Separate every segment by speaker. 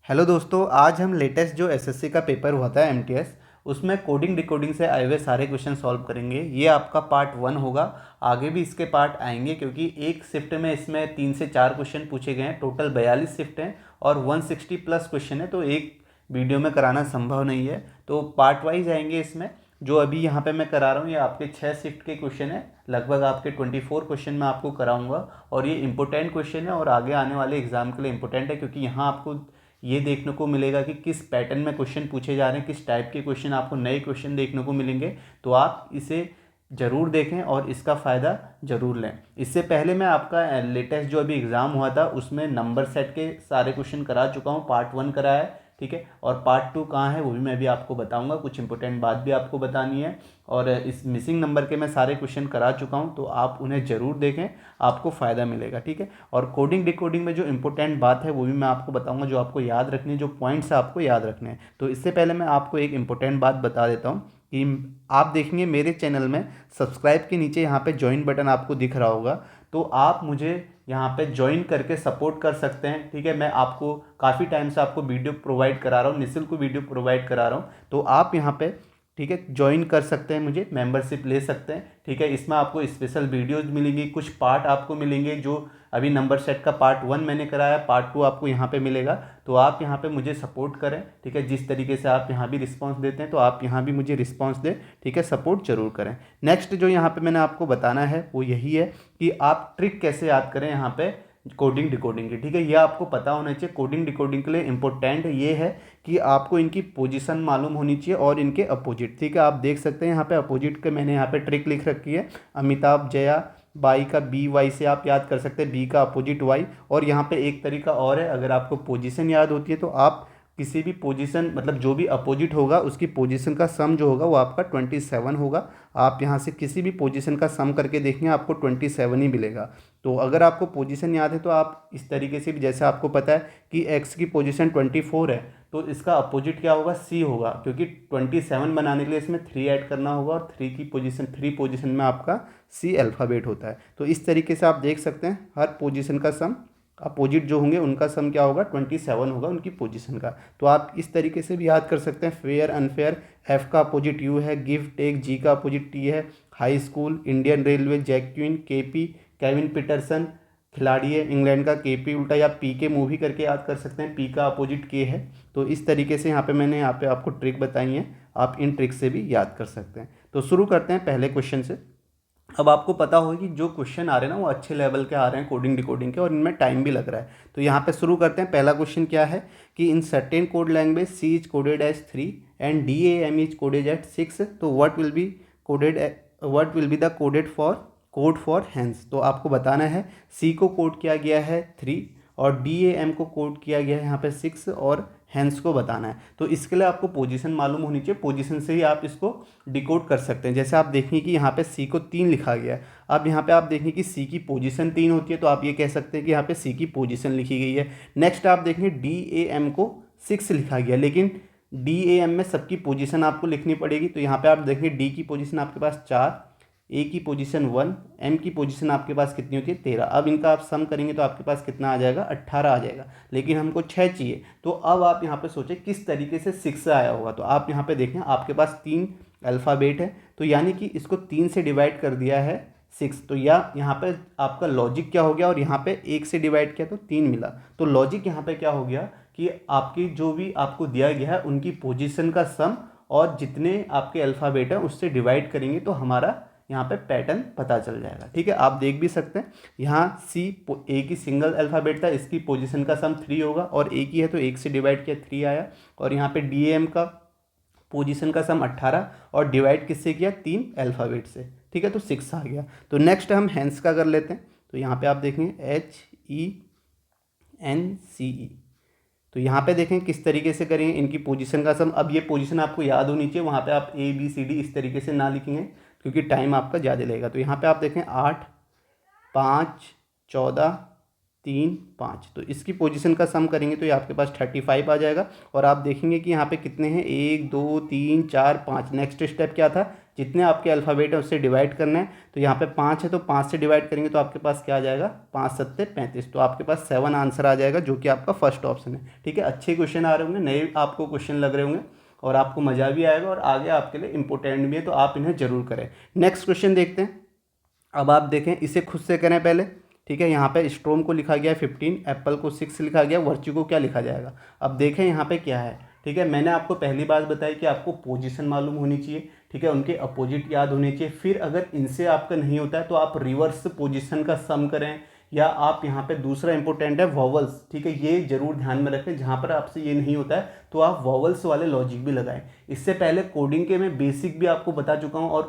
Speaker 1: Hello दोस्तों, आज हम लेटेस्ट जो एसएससी का पेपर हुआ था एमटीएस, उसमें कोडिंग डिकोडिंग से आए हुए सारे क्वेश्चन सॉल्व करेंगे। ये आपका पार्ट 1 होगा। आगे भी इसके पार्ट आएंगे क्योंकि एक शिफ्ट में इसमें 3 से 4 क्वेश्चन पूछे गए हैं। टोटल 42 शिफ्ट हैं और 160 प्लस क्वेश्चन है, तो एक वीडियो में कराना संभव नहीं है। तो पार्ट वाइज आएंगे इसमें। जो अभी यहाँ पे मैं करा रहा हूँ ये आपके 6 शिफ्ट के क्वेश्चन है। लगभग आपके 24 क्वेश्चन मैं आपको कराऊंगा और ये इंपॉर्टेंट क्वेश्चन है और आगे आने वाले एग्जाम के लिए इंपॉर्टेंट है, क्योंकि यहाँ आपको ये देखने को मिलेगा कि किस पैटर्न में क्वेश्चन पूछे जा रहे हैं, किस टाइप के क्वेश्चन आपको नए क्वेश्चन देखने को मिलेंगे। तो आप इसे ज़रूर देखें और इसका फ़ायदा ज़रूर लें। इससे पहले मैं आपका लेटेस्ट जो अभी एग्ज़ाम हुआ था उसमें नंबर सेट के सारे क्वेश्चन करा चुका हूँ। पार्ट 1 करा है, ठीक है, और पार्ट 2 कहाँ है वो भी मैं भी आपको बताऊंगा। कुछ इंपॉर्टेंट बात भी आपको बतानी है और इस मिसिंग नंबर के मैं सारे क्वेश्चन करा चुका हूँ, तो आप उन्हें ज़रूर देखें, आपको फ़ायदा मिलेगा, ठीक है। और कोडिंग डिकोडिंग में जो इंपॉर्टेंट बात है वो भी मैं आपको बताऊंगा, जो आपको याद रखनी है, जो पॉइंट्स आपको याद रखने हैं। तो इससे पहले मैं आपको एक इंपॉर्टेंट बात बता देता हूँ कि आप देखेंगे मेरे चैनल में सब्सक्राइब के नीचे यहाँ पे ज्वाइन बटन आपको दिख रहा होगा, तो आप मुझे यहाँ पे ज्वाइन करके सपोर्ट कर सकते हैं, ठीक है। मैं आपको काफ़ी टाइम से आपको वीडियो प्रोवाइड करा रहा हूँ, निःशुल्क वीडियो प्रोवाइड करा रहा हूँ। तो आप यहाँ पे, ठीक है, ज्वाइन कर सकते हैं, मुझे मेंबरशिप ले सकते हैं, ठीक है। इसमें आपको स्पेशल वीडियोज़ मिलेंगी, कुछ पार्ट आपको मिलेंगे। जो अभी नंबर सेट का पार्ट 1 मैंने कराया, पार्ट 2 आपको यहाँ पे मिलेगा। तो आप यहाँ पे मुझे सपोर्ट करें, ठीक है। जिस तरीके से आप यहाँ भी रिस्पांस देते हैं तो आप यहाँ भी मुझे रिस्पांस दें, ठीक है। सपोर्ट जरूर करें। नेक्स्ट जो यहाँ पे मैंने आपको बताना है वो यही है कि आप ट्रिक कैसे याद करें यहाँ पे कोडिंग डिकोडिंग की, ठीक है। ये आपको पता होना चाहिए। कोडिंग डिकोडिंग के लिए इंपॉर्टेंट ये है कि आपको इनकी पोजीशन मालूम होनी चाहिए और इनके अपोजिट, ठीक है। आप देख सकते हैं यहाँ पे अपोजिट के मैंने यहाँ पे ट्रिक लिख रखी है। अमिताभ जया बाई का बी वाई से आप याद कर सकते हैं, बी का अपोजिट वाई। और यहाँ पे एक तरीका और है, अगर आपको पोजीशन याद होती है तो आप किसी भी पोजीशन, मतलब जो भी अपोजिट होगा उसकी पोजीशन का सम जो होगा वो आपका 27 होगा। आप यहाँ से किसी भी पोजीशन का सम करके देखेंगे आपको 27 ही मिलेगा। तो अगर आपको पोजीशन याद है तो आप इस तरीके से भी, जैसे आपको पता है कि एक्स की पोजीशन 24 है तो इसका अपोजिट क्या होगा, सी होगा, क्योंकि 27 बनाने के लिए इसमें 3 ऐड करना होगा और 3 पोजीशन में आपका सी अल्फ़ाबेट होता है। तो इस तरीके से आप देख सकते हैं हर पोजीशन का सम, अपोजिट जो होंगे उनका सम क्या होगा, 27 होगा उनकी पोजीशन का। तो आप इस तरीके से भी याद कर सकते हैं। फेयर अनफेयर, एफ का अपोजिट यू है, गिव टेक, जी का अपोजिट टी है, हाई स्कूल, इंडियन रेलवे, जैक्विन, केपी, केविन पीटरसन खिलाड़ी है इंग्लैंड का, केपी उल्टा, या पी के मूवी करके याद कर सकते हैं, पी का अपोजिट के है। तो इस तरीके से यहाँ पे मैंने यहाँ पे आपको ट्रिक बताई है, आप इन ट्रिक से भी याद कर सकते हैं। तो शुरू करते हैं पहले क्वेश्चन से। अब आपको पता होगा कि जो क्वेश्चन आ रहे हैं ना वो अच्छे लेवल के आ रहे हैं कोडिंग डिकोडिंग के, और इनमें टाइम भी लग रहा है। तो यहाँ पे शुरू करते हैं। पहला क्वेश्चन क्या है कि in certain code language C is coded as 3 and D A M is coded at 6, तो what will be the code for hens. तो आपको बताना है सी को कोड किया गया है 3 और डी ए एम को कोड किया गया है यहाँ पे 6 और हैंस को बताना है। तो इसके लिए आपको पोजीशन मालूम होनी चाहिए, पोजीशन से ही आप इसको डिकोड कर सकते हैं। जैसे आप देखेंगे कि यहाँ पे सी को 3 लिखा गया है। अब यहाँ पे आप देखेंगे कि सी की पोजीशन 3 होती है, तो आप ये कह सकते हैं कि यहाँ पे सी की पोजीशन लिखी गई है। नेक्स्ट आप देखेंगे डी ए एम को 6 लिखा गया, लेकिन डी ए एम में सबकी पोजीशन आपको लिखनी पड़ेगी। तो यहाँ पे आप देखेंगे डी की पोजीशन आपके पास 4, ए की पोजीशन 1, एम की पोजीशन आपके पास कितनी होती है 13। अब इनका आप सम करेंगे तो आपके पास कितना आ जाएगा, 18 आ जाएगा, लेकिन हमको 6 चाहिए। तो अब आप यहाँ पे सोचें किस तरीके से 6 आया होगा। तो आप यहाँ पे देखें आपके पास 3 अल्फ़ाबेट है, तो यानी कि इसको 3 से डिवाइड कर दिया है 6। तो या यहाँ पे आपका लॉजिक क्या हो गया, और यहाँ पे 1 से डिवाइड किया तो 3 मिला। तो लॉजिक यहाँ पे क्या हो गया कि आपकी जो भी आपको दिया गया है उनकी पोजीशन का सम और जितने आपके अल्फ़ाबेट हैं उससे डिवाइड करेंगे तो हमारा यहाँ पे पैटर्न पता चल जाएगा, ठीक है। आप देख भी सकते हैं यहाँ सी ए की सिंगल अल्फ़ाबेट था, इसकी पोजीशन का सम 3 होगा, और ए की है तो 1 से डिवाइड किया 3 आया। और यहाँ पे डी एम का पोजीशन का सम 18 और डिवाइड किससे किया, 3 अल्फ़ाबेट से, ठीक है, तो 6 आ गया। तो नेक्स्ट हम हैंस का कर लेते हैं। तो यहाँ पे आप देखेंगे HENCE। तो यहाँ पे देखें किस तरीके से करेंगे इनकी पोजीशन का सम। अब ये पोजीशन आपको याद होनी चाहिए, वहाँ पे आप ABCD इस तरीके से ना लिखेंगे क्योंकि टाइम आपका ज़्यादा लगेगा। तो यहाँ पे आप देखें 8, 5, 14, 3, 5, तो इसकी पोजीशन का सम करेंगे तो ये आपके पास 35 आ जाएगा। और आप देखेंगे कि यहाँ पे कितने हैं, 1 2 3 4 5। नेक्स्ट स्टेप क्या था, जितने आपके अल्फ़ाबेट है उससे डिवाइड करना है। तो यहाँ पे 5 है तो 5 से डिवाइड करेंगे तो आपके पास क्या आ जाएगा, 5 सत्ते 35। तो आपके पास 7 आंसर आ जाएगा, जो कि आपका फर्स्ट ऑप्शन है। ठीक है, अच्छे क्वेश्चन आ रहे होंगे, नए आपको क्वेश्चन लग रहे होंगे और आपको मज़ा भी आएगा और आगे आपके लिए इंपॉर्टेंट भी है, तो आप इन्हें जरूर करें। नेक्स्ट क्वेश्चन देखते हैं। अब आप देखें, इसे खुद से करें पहले। ठीक है, यहाँ पे स्ट्रोम को लिखा गया 15, एप्पल को 6 लिखा गया, वर्च्यू को क्या लिखा जाएगा। अब देखें यहाँ पे क्या है। ठीक है, मैंने आपको पहली बात बताई कि आपको पोजीशन मालूम होनी चाहिए। ठीक है, उनके अपोजिट याद होने चाहिए। फिर अगर इनसे आपका नहीं होता है तो आप रिवर्स पोजीशन का सम करें, या आप यहाँ पे दूसरा इंपॉर्टेंट है वॉवल्स। ठीक है, ये जरूर ध्यान में रखें, जहाँ पर आपसे ये नहीं होता है तो आप वॉवल्स वाले लॉजिक भी लगाएं। इससे पहले कोडिंग के मैं बेसिक भी आपको बता चुका हूँ, और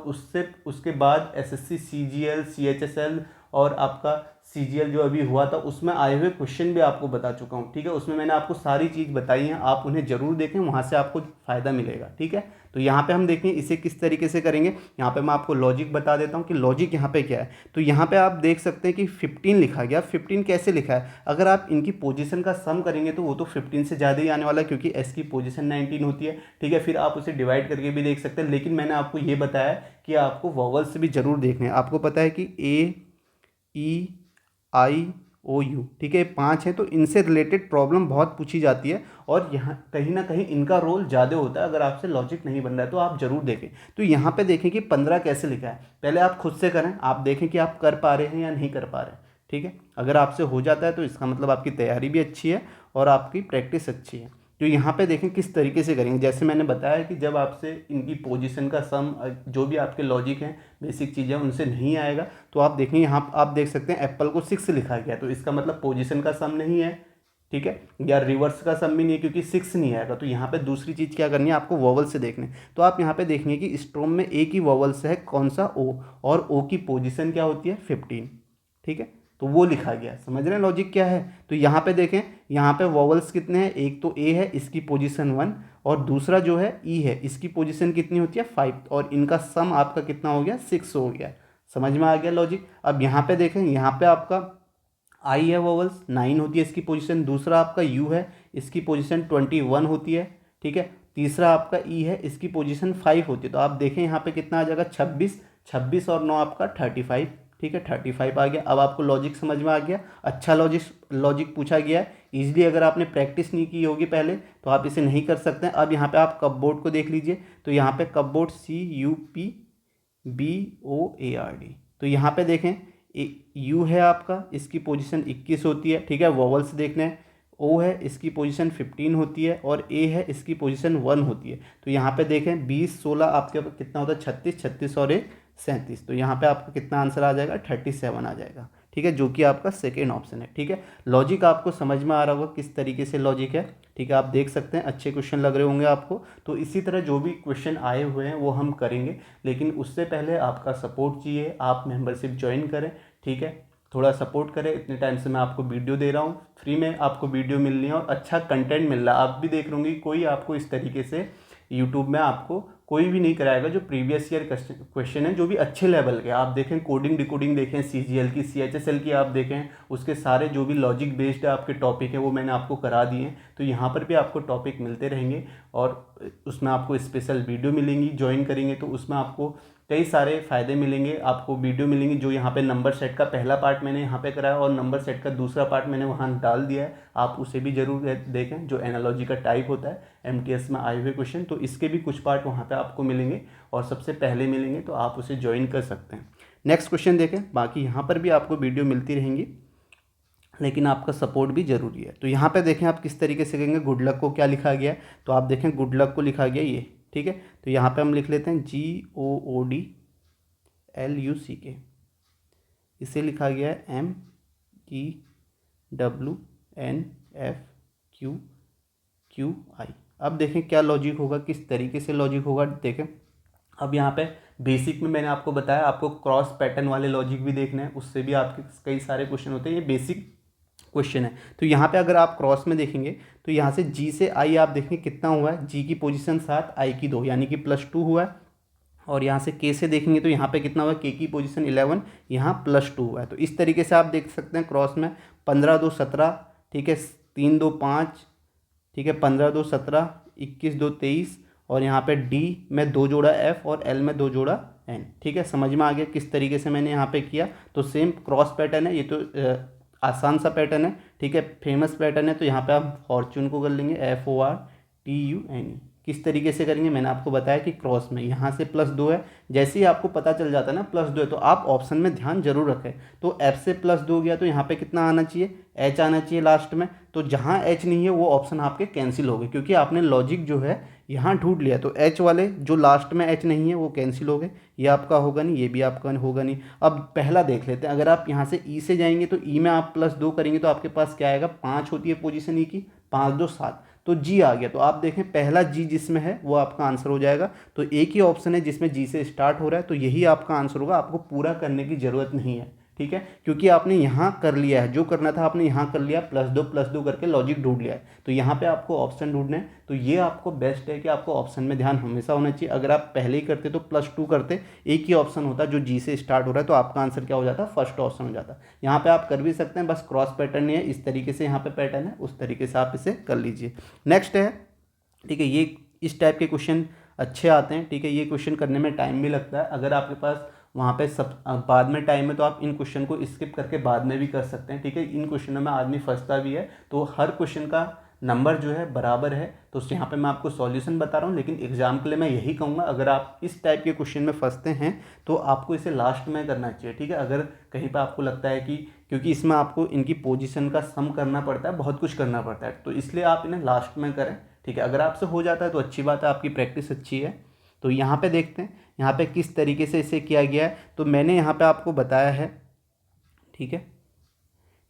Speaker 1: उसके बाद एसएससी सीजीएल सीएचएसएल और आपका सीजीएल जो अभी हुआ था उसमें आए हुए क्वेश्चन भी आपको बता चुका हूँ। ठीक है, उसमें मैंने आपको सारी चीज़ बताई हैं, आप उन्हें जरूर देखें, वहाँ से आपको फ़ायदा मिलेगा। ठीक है, तो यहाँ पे हम देखें इसे किस तरीके से करेंगे। यहाँ पे मैं आपको लॉजिक बता देता हूँ कि लॉजिक यहाँ पे क्या है। तो यहाँ पे आप देख सकते हैं कि 15 लिखा गया। 15 कैसे लिखा है, अगर आप इनकी पोजीशन का सम करेंगे तो वो तो 15 से ज़्यादा ही आने वाला है, क्योंकि एस की पोजीशन 19 होती है। ठीक है, फिर आप उसे डिवाइड करके भी देख सकते हैं, लेकिन मैंने आपको ये बताया कि आपको वॉवल्स भी जरूर देखने हैं। आपको पता है कि ए ई आई ओ यू, ठीक है, 5 है, तो इनसे रिलेटेड प्रॉब्लम बहुत पूछी जाती है, और यहाँ कहीं ना कहीं इनका रोल ज़्यादा होता है। अगर आपसे लॉजिक नहीं बन रहा है तो आप जरूर देखें। तो यहाँ पे देखें कि 15 कैसे लिखा है, पहले आप खुद से करें, आप देखें कि आप कर पा रहे हैं या नहीं कर पा रहे हैं। ठीक है, अगर आपसे हो जाता है तो इसका मतलब आपकी तैयारी भी अच्छी है और आपकी प्रैक्टिस अच्छी है। तो यहाँ पे देखें किस तरीके से करेंगे। जैसे मैंने बताया कि जब आपसे इनकी पोजीशन का सम, जो भी आपके लॉजिक हैं, बेसिक चीज़ें, उनसे नहीं आएगा तो आप देखें, यहाँ आप देख सकते हैं एप्पल को 6 लिखा गया, तो इसका मतलब पोजीशन का सम नहीं है। ठीक है, या रिवर्स का सम भी नहीं है, क्योंकि 6 नहीं आएगा। तो यहाँ पे दूसरी चीज़ क्या करनी है, आपको वॉवल से देखने। तो आप यहाँ पे देखेंगे कि स्ट्रोम में एक ही वॉवल से है, कौन सा, ओ, और ओ की पोजीशन क्या होती है, 15। ठीक है, तो वो लिखा गया। समझ रहे हैं लॉजिक क्या है। तो यहाँ पे देखें, यहाँ पे वॉवल्स कितने हैं, एक तो ए है, इसकी पोजीशन 1, और दूसरा जो है ई है, इसकी पोजीशन कितनी होती है, 5, और इनका सम आपका कितना हो गया, 6 हो गया। समझ में आ गया लॉजिक। अब यहाँ पे देखें, यहाँ पे आपका आई है, वॉवल्स 9 होती है इसकी पोजीशन, दूसरा आपका यू है, इसकी पोजीशन 21 होती है। ठीक है, तीसरा आपका ई है, इसकी पोजीशन 5 होती है। तो आप देखें यहाँ पे कितना आ जाएगा, 26, 26 और 9 आपका 35। ठीक है, 35 आ गया। अब आपको लॉजिक समझ में आ गया, अच्छा लॉजिक पूछा गया है ईजिली। अगर आपने प्रैक्टिस नहीं की होगी पहले तो आप इसे नहीं कर सकते हैं। अब यहाँ पे आप कपबोर्ड को देख लीजिए। तो यहाँ पे कपबोर्ड CUPBOARD, तो यहाँ पे देखें यू है आपका, इसकी पोजीशन 21 होती है। ठीक है, वॉवल्स देखने हैं, ओ है, इसकी पोजीशन 15 होती है, और ए है, इसकी पोजीशन 1 होती है। तो यहाँ पे देखें 20 16 आपके कितना होता है, 36, 36 और 1 37। तो यहाँ पे आपका कितना आंसर आ जाएगा, 37 आ जाएगा। ठीक है, जो कि आपका सेकेंड ऑप्शन है। ठीक है, लॉजिक आपको समझ में आ रहा होगा किस तरीके से लॉजिक है। ठीक है, आप देख सकते हैं, अच्छे क्वेश्चन लग रहे होंगे आपको। तो इसी तरह जो भी क्वेश्चन आए हुए हैं वो हम करेंगे, लेकिन उससे पहले आपका सपोर्ट चाहिए। आप मेंबरशिप ज्वाइन करें। ठीक है, थोड़ा सपोर्ट करें। इतने टाइम से मैं आपको वीडियो दे रहा हूँ, फ्री में आपको वीडियो मिल रही है और अच्छा कंटेंट मिल रहा है। आप भी देख रहे होंगे, कोई आपको इस तरीके से यूट्यूब में आपको कोई भी नहीं कराएगा। जो प्रीवियस ईयर क्वेश्चन है, जो भी अच्छे लेवल के, आप देखें कोडिंग डिकोडिंग देखें, सीजीएल की सीएचएसएल की आप देखें, उसके सारे जो भी लॉजिक बेस्ड आपके टॉपिक है वो मैंने आपको करा दिए हैं। तो यहाँ पर भी आपको टॉपिक मिलते रहेंगे और उसमें आपको स्पेशल वीडियो मिलेंगी। ज्वाइन करेंगे तो उसमें आपको कई सारे फ़ायदे मिलेंगे, आपको वीडियो मिलेंगी। जो यहाँ पे नंबर सेट का पहला पार्ट मैंने यहाँ पे कराया और नंबर सेट का दूसरा पार्ट मैंने वहाँ डाल दिया है, आप उसे भी ज़रूर देखें। जो एनालॉजी का टाइप होता है एमटीएस में आए हुए क्वेश्चन, तो इसके भी कुछ पार्ट वहाँ पे आपको मिलेंगे और सबसे पहले मिलेंगे, तो आप उसे ज्वाइन कर सकते हैं। नेक्स्ट क्वेश्चन देखें। बाकी यहाँ पर भी आपको वीडियो मिलती रहेंगी, लेकिन आपका सपोर्ट भी ज़रूरी है। तो यहाँ पे देखें आप किस तरीके से कहेंगे। गुड लक को क्या लिखा गया है, तो आप देखें गुड लक को लिखा गया ये। ठीक है, तो यहाँ पे हम लिख लेते हैं GOODLUCK, इसे लिखा गया है MGWNFQQI। अब देखें क्या लॉजिक होगा, किस तरीके से लॉजिक होगा। देखें, अब यहाँ पे बेसिक में मैंने आपको बताया, आपको क्रॉस पैटर्न वाले लॉजिक भी देखना है, उससे भी आपके कई सारे क्वेश्चन होते हैं। ये बेसिक क्वेश्चन है। तो यहाँ पे अगर आप क्रॉस में देखेंगे तो यहाँ से G से I आप देखें कितना हुआ है, G की पोजीशन 7, I की 2, यानी कि +2 हुआ है। और यहाँ से K से देखेंगे तो यहाँ पे कितना हुआ, K की पोजीशन 11, यहाँ +2 हुआ है। तो इस तरीके से आप देख सकते हैं क्रॉस में 15 2 17, ठीक है, 3 2 5, ठीक है, 15 2 17, 21 2 23 और यहाँ पे डी में 2 जोड़ा एफ और एल में 2 जोड़ा एन। ठीक है, समझ में आ गया किस तरीके से मैंने यहाँ पे किया। तो सेम क्रॉस पैटर्न है, ये तो आसान सा पैटर्न है। ठीक है, फेमस पैटर्न है। तो यहाँ पे आप फॉर्चून को कर लेंगे FORTUNE। किस तरीके से करेंगे मैंने आपको बताया कि क्रॉस में यहाँ से +2 है, जैसे ही आपको पता चल जाता है ना +2 है, तो आप ऑप्शन में ध्यान जरूर रखें। तो F से +2 गया तो यहाँ पे कितना आना चाहिए, H आना चाहिए लास्ट में। तो जहाँ H नहीं है वो ऑप्शन आपके कैंसिल हो गए, क्योंकि आपने लॉजिक जो है यहाँ ढूंढ लिया। तो H वाले जो लास्ट में H नहीं है वो कैंसिल हो गए, ये आपका होगा नहीं, ये भी आपका होगा नहीं। अब पहला देख लेते हैं, अगर आप यहाँ से E से जाएंगे तो E में आप +2 करेंगे तो आपके पास क्या आएगा, 5 होती है पोजीशन E की, 5 2 7, तो जी आ गया। तो आप देखें पहला जी जिसमें है वो आपका आंसर हो जाएगा। तो एक ही ऑप्शन है जिसमें जी से स्टार्ट हो रहा है, तो यही आपका आंसर होगा। आपको पूरा करने की ज़रूरत नहीं है। ठीक है, क्योंकि आपने यहाँ कर लिया है, जो करना था आपने यहाँ कर लिया, +2 करके लॉजिक ढूंढ लिया है। तो यहाँ पे आपको ऑप्शन ढूंढने हैं। तो ये आपको बेस्ट है कि आपको ऑप्शन में ध्यान हमेशा होना चाहिए। अगर आप पहले ही करते तो +2 करते, एक ही ऑप्शन होता जो जी से स्टार्ट हो रहा है, तो आपका आंसर क्या हो जाता, फर्स्ट ऑप्शन हो जाता। यहाँ पे आप कर भी सकते हैं, बस क्रॉस पैटर्न नहीं है, इस तरीके से यहाँ पे पैटर्न है, उस तरीके से आप इसे कर लीजिए। नेक्स्ट है, ठीक है, ये इस टाइप के क्वेश्चन अच्छे आते हैं। ठीक है, ये क्वेश्चन करने में टाइम भी लगता है। अगर आपके पास वहाँ पे सब बाद में टाइम है तो आप इन क्वेश्चन को स्किप करके बाद में भी कर सकते हैं। ठीक है, इन क्वेश्चनों में आदमी फंसता भी है, तो हर क्वेश्चन का नंबर जो है बराबर है। तो यहाँ पे मैं आपको सॉल्यूशन बता रहा हूँ, लेकिन एग्जाम के लिए मैं यही कहूँगा, अगर आप इस टाइप के क्वेश्चन में फंसते हैं तो आपको इसे लास्ट में करना चाहिए। ठीक है, अगर कहीं पर आपको लगता है कि क्योंकि इसमें आपको इनकी पोजीशन का सम करना पड़ता है, बहुत कुछ करना पड़ता है, तो इसलिए आप इन्हें लास्ट में करें। ठीक है, अगर आपसे हो जाता है तो अच्छी बात है, आपकी प्रैक्टिस अच्छी है। तो यहाँ पे देखते हैं यहाँ पे किस तरीके से इसे किया गया है। तो मैंने यहाँ पे आपको बताया है। ठीक है,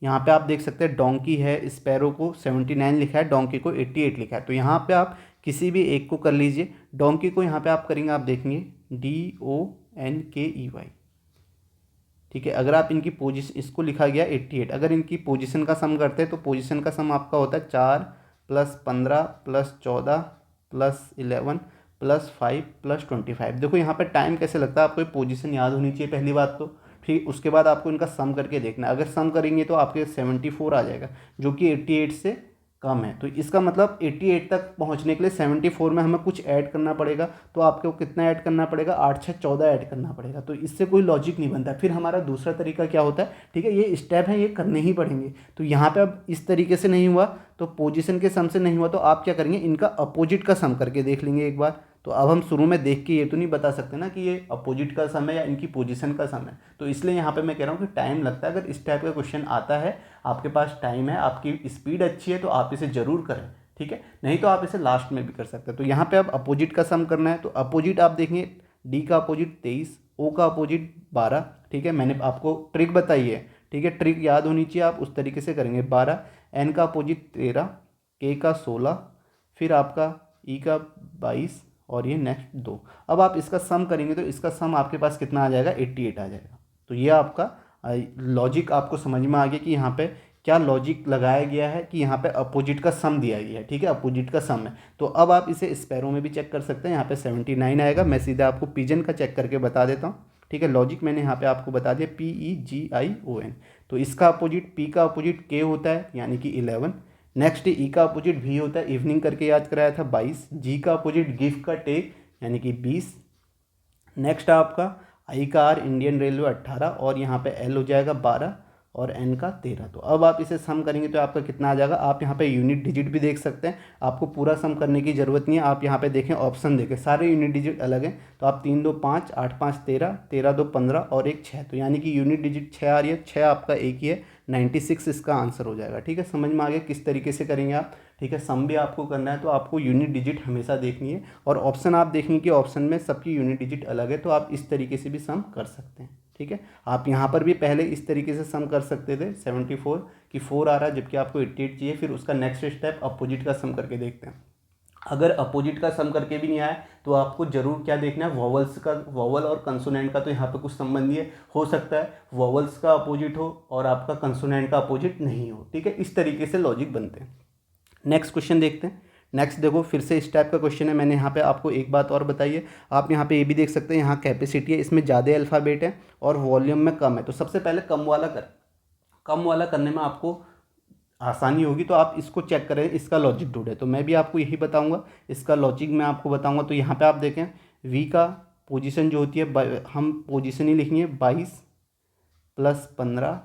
Speaker 1: यहाँ पे आप देख सकते हैं डोंकी है, स्पैरो को 79 लिखा है, डोंकी को 88 लिखा है। तो यहाँ पे आप किसी भी एक को कर लीजिए। डोंकी को यहाँ पे आप करेंगे, आप देखेंगे DONKEY। ठीक है, अगर आप इनकी पोजीशन, इसको लिखा गया 88, अगर इनकी पोजीशन का सम करते हैं तो पोजीशन का सम आपका होता है 4 + 15 + 14 + 11 + 5 + 25। देखो यहाँ पे टाइम कैसे लगता है, आपको ये पोजीशन याद होनी चाहिए पहली बात तो। फिर उसके बाद आपको इनका सम करके देखना है। अगर सम करेंगे तो आपके 74 आ जाएगा, जो कि 88 से कम है। तो इसका मतलब 88 तक पहुंचने के लिए 74 में हमें कुछ ऐड करना पड़ेगा। तो आपको कितना ऐड करना पड़ेगा, 8 6 14 ऐड करना पड़ेगा। तो इससे कोई लॉजिक नहीं बनता। फिर हमारा दूसरा तरीका क्या होता है, ठीक है, ये स्टेप है, ये करने ही पड़ेंगे। तो यहाँ पे अब इस तरीके से नहीं हुआ तो पोजीशन के सम से नहीं हुआ, तो आप क्या करेंगे, इनका अपोजिट का सम करके देख लेंगे एक बार। तो अब हम शुरू में देख के ये तो नहीं बता सकते ना कि ये अपोजिट का सम है या इनकी पोजीशन का सम है। तो इसलिए यहाँ पे मैं कह रहा हूँ कि टाइम लगता है। अगर इस टाइप का क्वेश्चन आता है, आपके पास टाइम है, आपकी स्पीड अच्छी है, तो आप इसे ज़रूर करें। ठीक है, नहीं तो आप इसे लास्ट में भी कर सकते हैं। तो यहाँ पे अब अपोजिट का सम करना है। तो अपोजिट आप देखेंगे, डी का अपोजिट 23, ओ का अपोजिट 12। ठीक है, मैंने आपको ट्रिक बताई है। ठीक है, ट्रिक याद होनी चाहिए, आप उस तरीके से करेंगे। 12, एन का अपोजिट 13, के का 16, फिर आपका ई का 22 और ये नेक्स्ट 2। अब आप इसका सम करेंगे तो इसका सम आपके पास कितना आ जाएगा, 88 आ जाएगा। तो ये आपका लॉजिक आपको समझ में आ गया कि यहाँ पे क्या लॉजिक लगाया गया है कि यहाँ पे अपोजिट का सम दिया गया है। ठीक है, अपोजिट का सम है। तो अब आप इसे स्पैरो में भी चेक कर सकते हैं। यहाँ पे 79 आएगा। मैं सीधा आपको पिजन का चेक करके बता देता हूँ। ठीक है, लॉजिक मैंने यहाँ पे आपको बता दिया, PEGION। तो इसका अपोजिट, पी का अपोजिट के होता है यानी कि 11। नेक्स्ट ई का अपोजिट वी होता है, इवनिंग करके याद कराया था, 22। जी का अपोजिट गिव का टेक यानी कि 20। नेक्स्ट आपका आई का आर, इंडियन रेलवे 18, और यहाँ पे एल हो जाएगा 12 और एन का 13। तो अब आप इसे सम करेंगे तो आपका कितना आ जाएगा। आप यहाँ पे यूनिट डिजिट भी देख सकते हैं, आपको पूरा सम करने की ज़रूरत नहीं है। आप यहाँ पे देखें, ऑप्शन देखें, सारे यूनिट डिजिट अलग हैं। तो आप 3 2 5, 8 5 13, 13 2 15 और 1 6, तो यानी कि यूनिट डिजिट 6 आ रही है। 6 आपका एक ही है, 96 इसका आंसर हो जाएगा। ठीक है, समझ में आ गया किस तरीके से करेंगे आप। ठीक है, सम भी आपको करना है तो आपको यूनिट डिजिट हमेशा देखनी है, और ऑप्शन आप देखेंगे कि ऑप्शन में सबकी यूनिट डिजिट अलग है, तो आप इस तरीके से भी सम कर सकते हैं। ठीक है, आप यहाँ पर भी पहले इस तरीके से सम कर सकते थे, 74 कि 4 आ रहा है जबकि आपको 88 चाहिए। फिर उसका नेक्स्ट स्टेप अपोजिट का सम करके देखते हैं। अगर अपोजिट का सम करके भी नहीं आया तो आपको जरूर क्या देखना है, वॉवल्स का, वॉवल और कंसोनेंट का तो यहाँ पे कुछ संबंधी है, हो सकता है वॉवल्स का अपोजिट हो और आपका कंसोनेंट का अपोजिट नहीं हो। ठीक है, इस तरीके से लॉजिक बनते हैं। नेक्स्ट क्वेश्चन देखते हैं। नेक्स्ट देखो, फिर से इस टाइप का क्वेश्चन है। मैंने यहाँ पे आपको एक बात और बताई है, आप यहाँ पे ये भी देख सकते हैं, यहाँ कैपेसिटी है, इसमें ज़्यादा अल्फ़ाबेट है और वॉल्यूम में कम है। तो सबसे पहले कम वाला करने में आपको आसानी होगी। तो आप इसको चेक करें, इसका लॉजिक ढूंढें। तो मैं भी आपको यही बताऊंगा, इसका लॉजिक मैं आपको बताऊंगा। तो यहाँ पे आप देखें v का पोजीशन जो होती है, हम पोजीशन ही लिखेंगे 22 + 15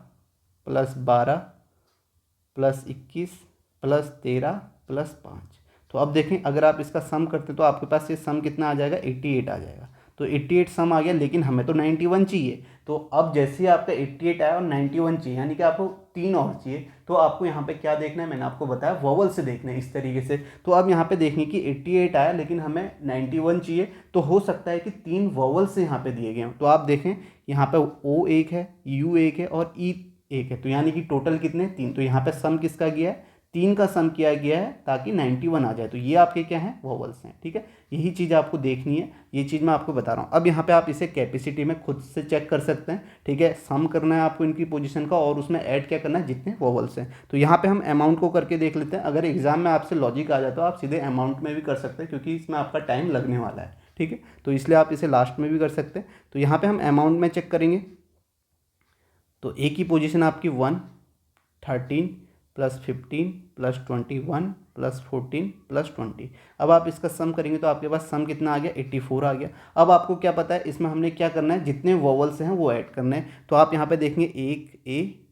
Speaker 1: + 12 + 21 + 13 + 5। तो अब देखें, अगर आप इसका सम करते तो आपके पास ये सम कितना आ जाएगा, 88 आ जाएगा। तो 88 सम आ गया, लेकिन हमें तो 91 चाहिए। तो अब जैसे ही आपका 88 आया और 91 चाहिए, यानी कि आपको 3 और चाहिए, तो आपको यहाँ पे क्या देखना है, मैंने आपको बताया वोवल से देखना है इस तरीके से। तो अब यहाँ पे देखिए कि 88 आया लेकिन हमें 91 चाहिए, तो हो सकता है कि 3 वोवल से यहाँ पे दिए गए हैं। तो आप देखें यहाँ पे ओ एक है, यू एक है और ई एक है, तो यानी कि टोटल कितने, 3। तो यहाँ पे सम किसका गया है, 3 का सम किया गया है ताकि 91 आ जाए। तो ये आपके क्या हैं, वोवल्स हैं। ठीक है, यही चीज़ आपको देखनी है, ये चीज़ मैं आपको बता रहा हूँ। अब यहाँ पे आप इसे कैपेसिटी में खुद से चेक कर सकते हैं। ठीक है, सम करना है आपको इनकी पोजीशन का और उसमें ऐड क्या करना है, जितने वोवल्स हैं। तो यहाँ पे हम अमाउंट को करके देख लेते हैं। अगर एग्जाम में आपसे लॉजिक आ जाता है तो आप सीधे अमाउंट में भी कर सकते हैं, क्योंकि इसमें आपका टाइम लगने वाला है। ठीक है, तो इसलिए आप इसे लास्ट में भी कर सकते हैं। तो यहाँ पे हम अमाउंट में चेक करेंगे। तो ए की पोजीशन आपकी 1, 13 + 15 + 21 + 14 + 20। अब आप इसका सम करेंगे तो आपके पास सम कितना आ गया, 84 आ गया। अब आपको क्या पता है, इसमें हमने क्या करना है, जितने वोवल्स हैं वो ऐड करने हैं। तो आप यहाँ पे देखेंगे एक ए,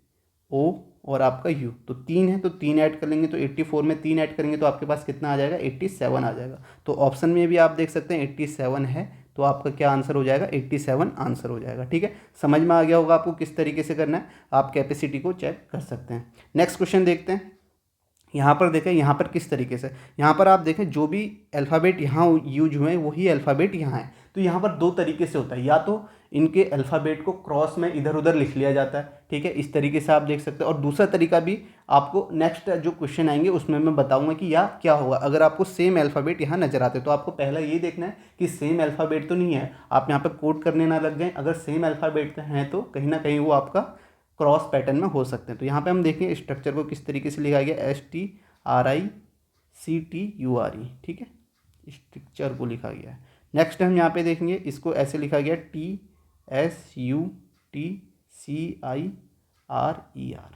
Speaker 1: ओ और आपका यू, तो 3 है, तो 3 ऐड कर लेंगे। तो 84 में 3 ऐड करेंगे तो आपके पास कितना आ जाएगा, 87 आ जाएगा। तो ऑप्शन में भी आप देख सकते हैं 87 है, तो आपका क्या आंसर हो जाएगा, 87 आंसर हो जाएगा। ठीक है, समझ में आ गया होगा आपको किस तरीके से करना है, आप कैपेसिटी को चेक कर सकते हैं। नेक्स्ट क्वेश्चन देखते हैं। यहाँ पर देखें, यहाँ पर किस तरीके से, यहाँ पर आप देखें जो भी अल्फ़ाबेट यहाँ यूज हुए हैं वही अल्फ़ाबेट यहाँ है। तो यहाँ पर 2 तरीके से होता है, या तो इनके अल्फ़ाबेट को क्रॉस में इधर उधर लिख लिया जाता है। ठीक है, इस तरीके से आप देख सकते हैं। और दूसरा तरीका भी आपको नेक्स्ट जो क्वेश्चन आएंगे उसमें मैं बताऊंगा कि या क्या होगा अगर आपको सेम अल्फ़ाबेट यहाँ नजर आते हैं। तो आपको पहला ये देखना है कि सेम अल्फ़ाबेट तो नहीं है, आप यहाँ पर कोड करने ना लग जाएं। अगर सेम अल्फ़ाबेट हैं तो कहीं ना कहीं वो आपका क्रॉस पैटर्न में हो सकते हैं। तो यहाँ पे हम देखें स्ट्रक्चर को किस तरीके से लिखा गया, STRICTURE। ठीक है, स्ट्रक्चर को लिखा गया है। नेक्स्ट हम यहाँ पे देखेंगे, इसको ऐसे लिखा गया TSUTCIRER।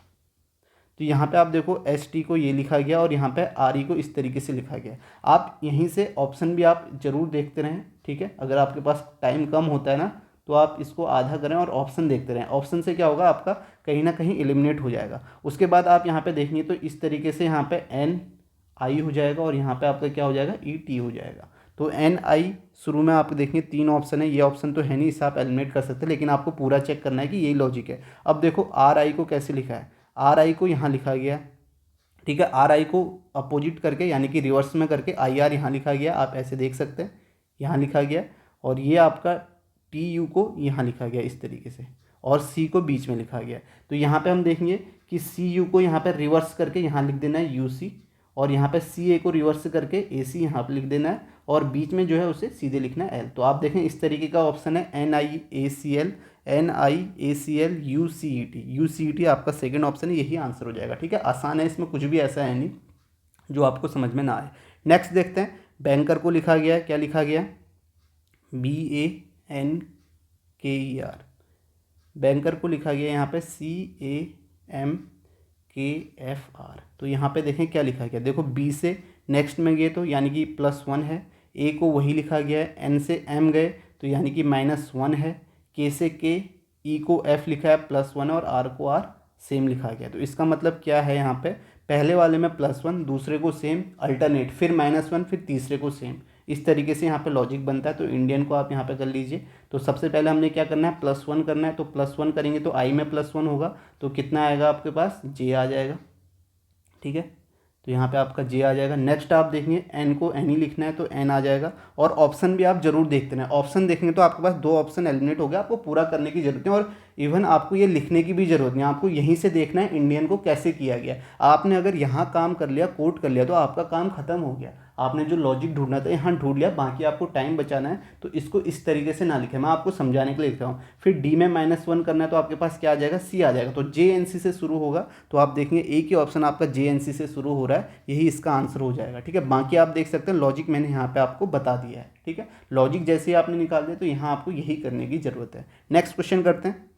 Speaker 1: तो यहाँ पे आप देखो ST को ये लिखा गया और यहाँ पे RE को इस तरीके से लिखा गया। आप यहीं से ऑप्शन भी आप जरूर देखते रहें। ठीक है, अगर आपके पास टाइम कम होता है ना तो आप इसको आधा करें और ऑप्शन देखते रहें। ऑप्शन से क्या होगा, आपका कहीं ना कहीं एलिमिनेट हो जाएगा। उसके बाद आप यहाँ पे देखेंगे तो इस तरीके से यहाँ पे NI हो जाएगा और यहाँ पे आपका क्या हो जाएगा, ET हो जाएगा। तो NI शुरू में आप देखेंगे 3 ऑप्शन है, ये ऑप्शन तो है नहीं, इसे आप एलिमिनेट कर सकते हैं, लेकिन आपको पूरा चेक करना है कि यही लॉजिक है। अब देखो RI को कैसे लिखा है, RI को यहाँ लिखा गया। ठीक है, RI को अपोजिट करके यानी कि रिवर्स में करके IR यहाँ लिखा गया, आप ऐसे देख सकते हैं, यहाँ लिखा गया। और ये आपका TU को यहाँ लिखा गया इस तरीके से, और C को बीच में लिखा गया। तो यहाँ पे हम देखेंगे कि CU को यहाँ पे रिवर्स करके यहाँ लिख देना है UC, और यहाँ पे CA को रिवर्स करके AC यहाँ पे लिख देना है, और बीच में जो है उसे सीधे लिखना है L। तो आप देखें इस तरीके का ऑप्शन है NIACL, UCET। UCET आपका सेकंड ऑप्शन है, यही आंसर हो जाएगा। ठीक है, आसान है, इसमें कुछ भी ऐसा है नहीं जो आपको समझ में ना आए। नेक्स्ट देखते हैं, बैंकर को लिखा गया है, क्या लिखा गया, BANKER। बैंकर को लिखा गया यहाँ पे CAMKFR। तो यहाँ पे देखें क्या लिखा गया, देखो B से नेक्स्ट में गए तो यानी कि +1 है, A को वही लिखा गया है, N से M गए तो यानी कि -1 है, K से K, E को F लिखा है +1 और R को R सेम लिखा गया। तो इसका मतलब क्या है, यहाँ पे पहले वाले में +1, दूसरे को सेम अल्टरनेट, फिर -1, फिर तीसरे को सेम, इस तरीके से यहाँ पे लॉजिक बनता है। तो इंडियन को आप यहाँ पे कर लीजिए। तो सबसे पहले हमने क्या करना है, +1 करना है। तो +1 करेंगे तो I में +1 होगा, तो कितना आएगा आपके पास, J आ जाएगा। ठीक है, तो यहाँ पे आपका J आ जाएगा। नेक्स्ट आप देखेंगे N को N ही लिखना है तो N आ जाएगा। और ऑप्शन भी आप जरूर देखते हैं, ऑप्शन देखेंगे तो आपके पास 2 ऑप्शन एलिमिनेट हो गया, आपको पूरा करने की जरूरत है और इवन आपको ये लिखने की भी जरूरत नहीं, आपको यहीं से देखना है इंडियन को कैसे किया गया। आपने अगर यहाँ काम कर लिया, कोट कर लिया, तो आपका काम खत्म हो गया। आपने जो लॉजिक ढूंढना था यहाँ ढूंढ लिया, बाकी आपको टाइम बचाना है। तो इसको इस तरीके से ना लिखें, मैं आपको समझाने के लिए लिख रहा हूँ। फिर डी में -1 करना है तो आपके पास क्या आ जाएगा, सी आ जाएगा। तो JNC से शुरू होगा, तो आप देखेंगे एक ही ऑप्शन आपका JNC से शुरू हो रहा है, यही इसका आंसर हो जाएगा। ठीक है, बाकी आप देख सकते हैं लॉजिक मैंने यहाँ पे आपको बता दिया है। ठीक है, लॉजिक जैसे ही आपने निकाल दिया तो यहाँ आपको यही करने की जरूरत है। नेक्स्ट क्वेश्चन करते हैं।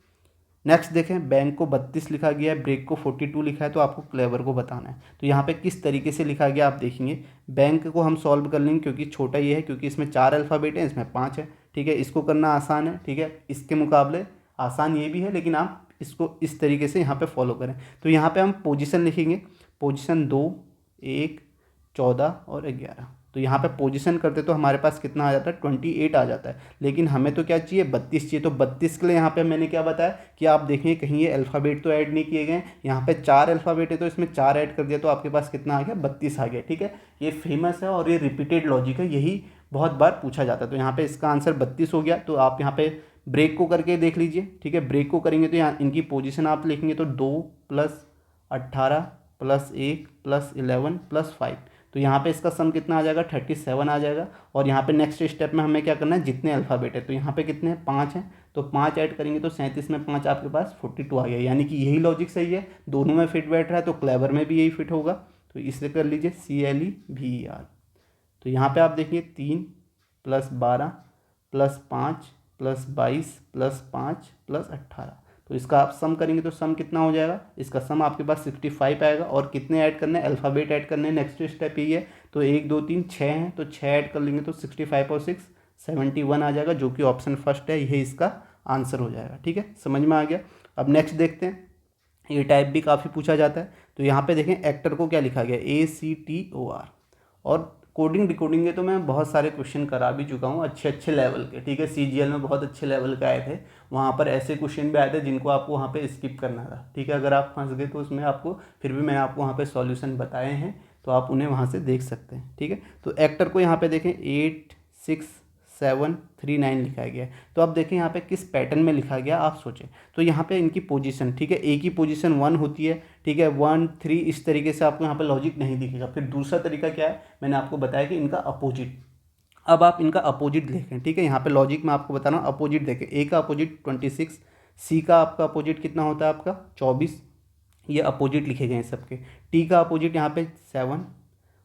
Speaker 1: नेक्स्ट देखें, बैंक को 32 लिखा गया है, ब्रेक को 42 लिखा है, तो आपको क्लेवर को बताना है। तो यहाँ पे किस तरीके से लिखा गया आप देखेंगे। बैंक को हम सॉल्व कर लेंगे क्योंकि छोटा ये है, क्योंकि इसमें 4 अल्फ़ाबेट है, इसमें 5 है, ठीक है। इसको करना आसान है, ठीक है, इसके मुकाबले आसान ये भी है, लेकिन आप इसको इस तरीके से यहाँ पे फॉलो करें। तो यहाँ पे हम पोजीशन लिखेंगे, पोजीशन 2, 1, 14 और 11। तो यहाँ पे पोजीशन करते तो हमारे पास कितना आ जाता है, 28 आ जाता है, लेकिन हमें तो क्या चाहिए, 32 चाहिए। तो 32 के लिए यहाँ पे मैंने क्या बताया कि आप देखेंगे कहीं ये अल्फ़ाबेट तो ऐड नहीं किए गए, यहाँ पे 4 अल्फ़ाबेट है तो इसमें 4 ऐड कर दिया, तो आपके पास कितना आ गया, 32 आ गया, ठीक है। ये फेमस है और ये रिपीटेड लॉजिक है, यही बहुत बार पूछा जाता है। तो यहाँ पे इसका आंसर 32 हो गया। तो आप यहाँ पे ब्रेक को करके देख लीजिए, ठीक है। ब्रेक को करेंगे तो यहाँ इनकी पोजीशन आप लिखेंगे तो 2 + 18 + 1 + 11 + 5। तो यहाँ पे इसका सम कितना आ जाएगा, 37 आ जाएगा। और यहाँ पे नेक्स्ट स्टेप में हमें क्या करना है, जितने अल्फ़ाबेट है, तो यहाँ पे कितने हैं, 5 हैं, तो 5 ऐड करेंगे तो 37 में 5 आपके पास 42 आ गया। यानी कि यही लॉजिक सही है, दोनों में फिट बैठ रहा है, तो क्लेवर में भी यही फिट होगा। तो इसे कर लीजिए CLEVER। तो यहाँ पे आप देखिए 3 + 12 + 5 + 22 + 5 + 18। तो इसका आप सम करेंगे तो सम कितना हो जाएगा, इसका सम आपके पास 65 आएगा। और कितने ऐड करने हैं, अल्फ़ाबेट ऐड करने हैं, नेक्स्ट स्टेप यही है। तो 1 2 3 6 हैं, तो 6 ऐड कर लेंगे तो 65 और 6 71 आ जाएगा, जो कि ऑप्शन फर्स्ट है, यही इसका आंसर हो जाएगा, ठीक है। समझ में आ गया। अब नेक्स्ट देखते हैं, ये टाइप भी काफ़ी पूछा जाता है। तो यहाँ पे देखें एक्टर को क्या लिखा गया, ACTOR। और कोडिंग डिकोडिंग के तो मैं बहुत सारे क्वेश्चन करा भी चुका हूँ, अच्छे अच्छे लेवल के, ठीक है। CGL में बहुत अच्छे लेवल के आए थे, वहाँ पर ऐसे क्वेश्चन भी आए थे जिनको आपको वहाँ पे स्किप करना था, ठीक है। अगर आप फंस गए तो उसमें आपको, फिर भी मैंने आपको वहाँ पे सॉल्यूशन बताए हैं, तो आप उन्हें वहाँ से देख सकते हैं, ठीक है। तो एक्टर को यहाँ पे देखें 8 6 7 3 9 लिखा गया है। तो अब देखें यहाँ पे किस पैटर्न में लिखा गया, आप सोचें। तो यहाँ पे इनकी पोजीशन, ठीक है, एक ही पोजीशन 1 होती है, ठीक है, 1 3 इस तरीके से आपको यहाँ पे लॉजिक नहीं दिखेगा। फिर दूसरा तरीका क्या है, मैंने आपको बताया कि इनका अपोजिट। अब आप इनका अपोजिट देखें, ठीक है। यहाँ पे लॉजिक में आपको बता रहा हूँ, अपोजिट देखें। ए का अपोजिट 26, सी का आपका अपोजिट कितना होता है आपका 24, ये अपोजिट लिखे गए हैं सबके। टी का अपोजिट यहाँ पे 7,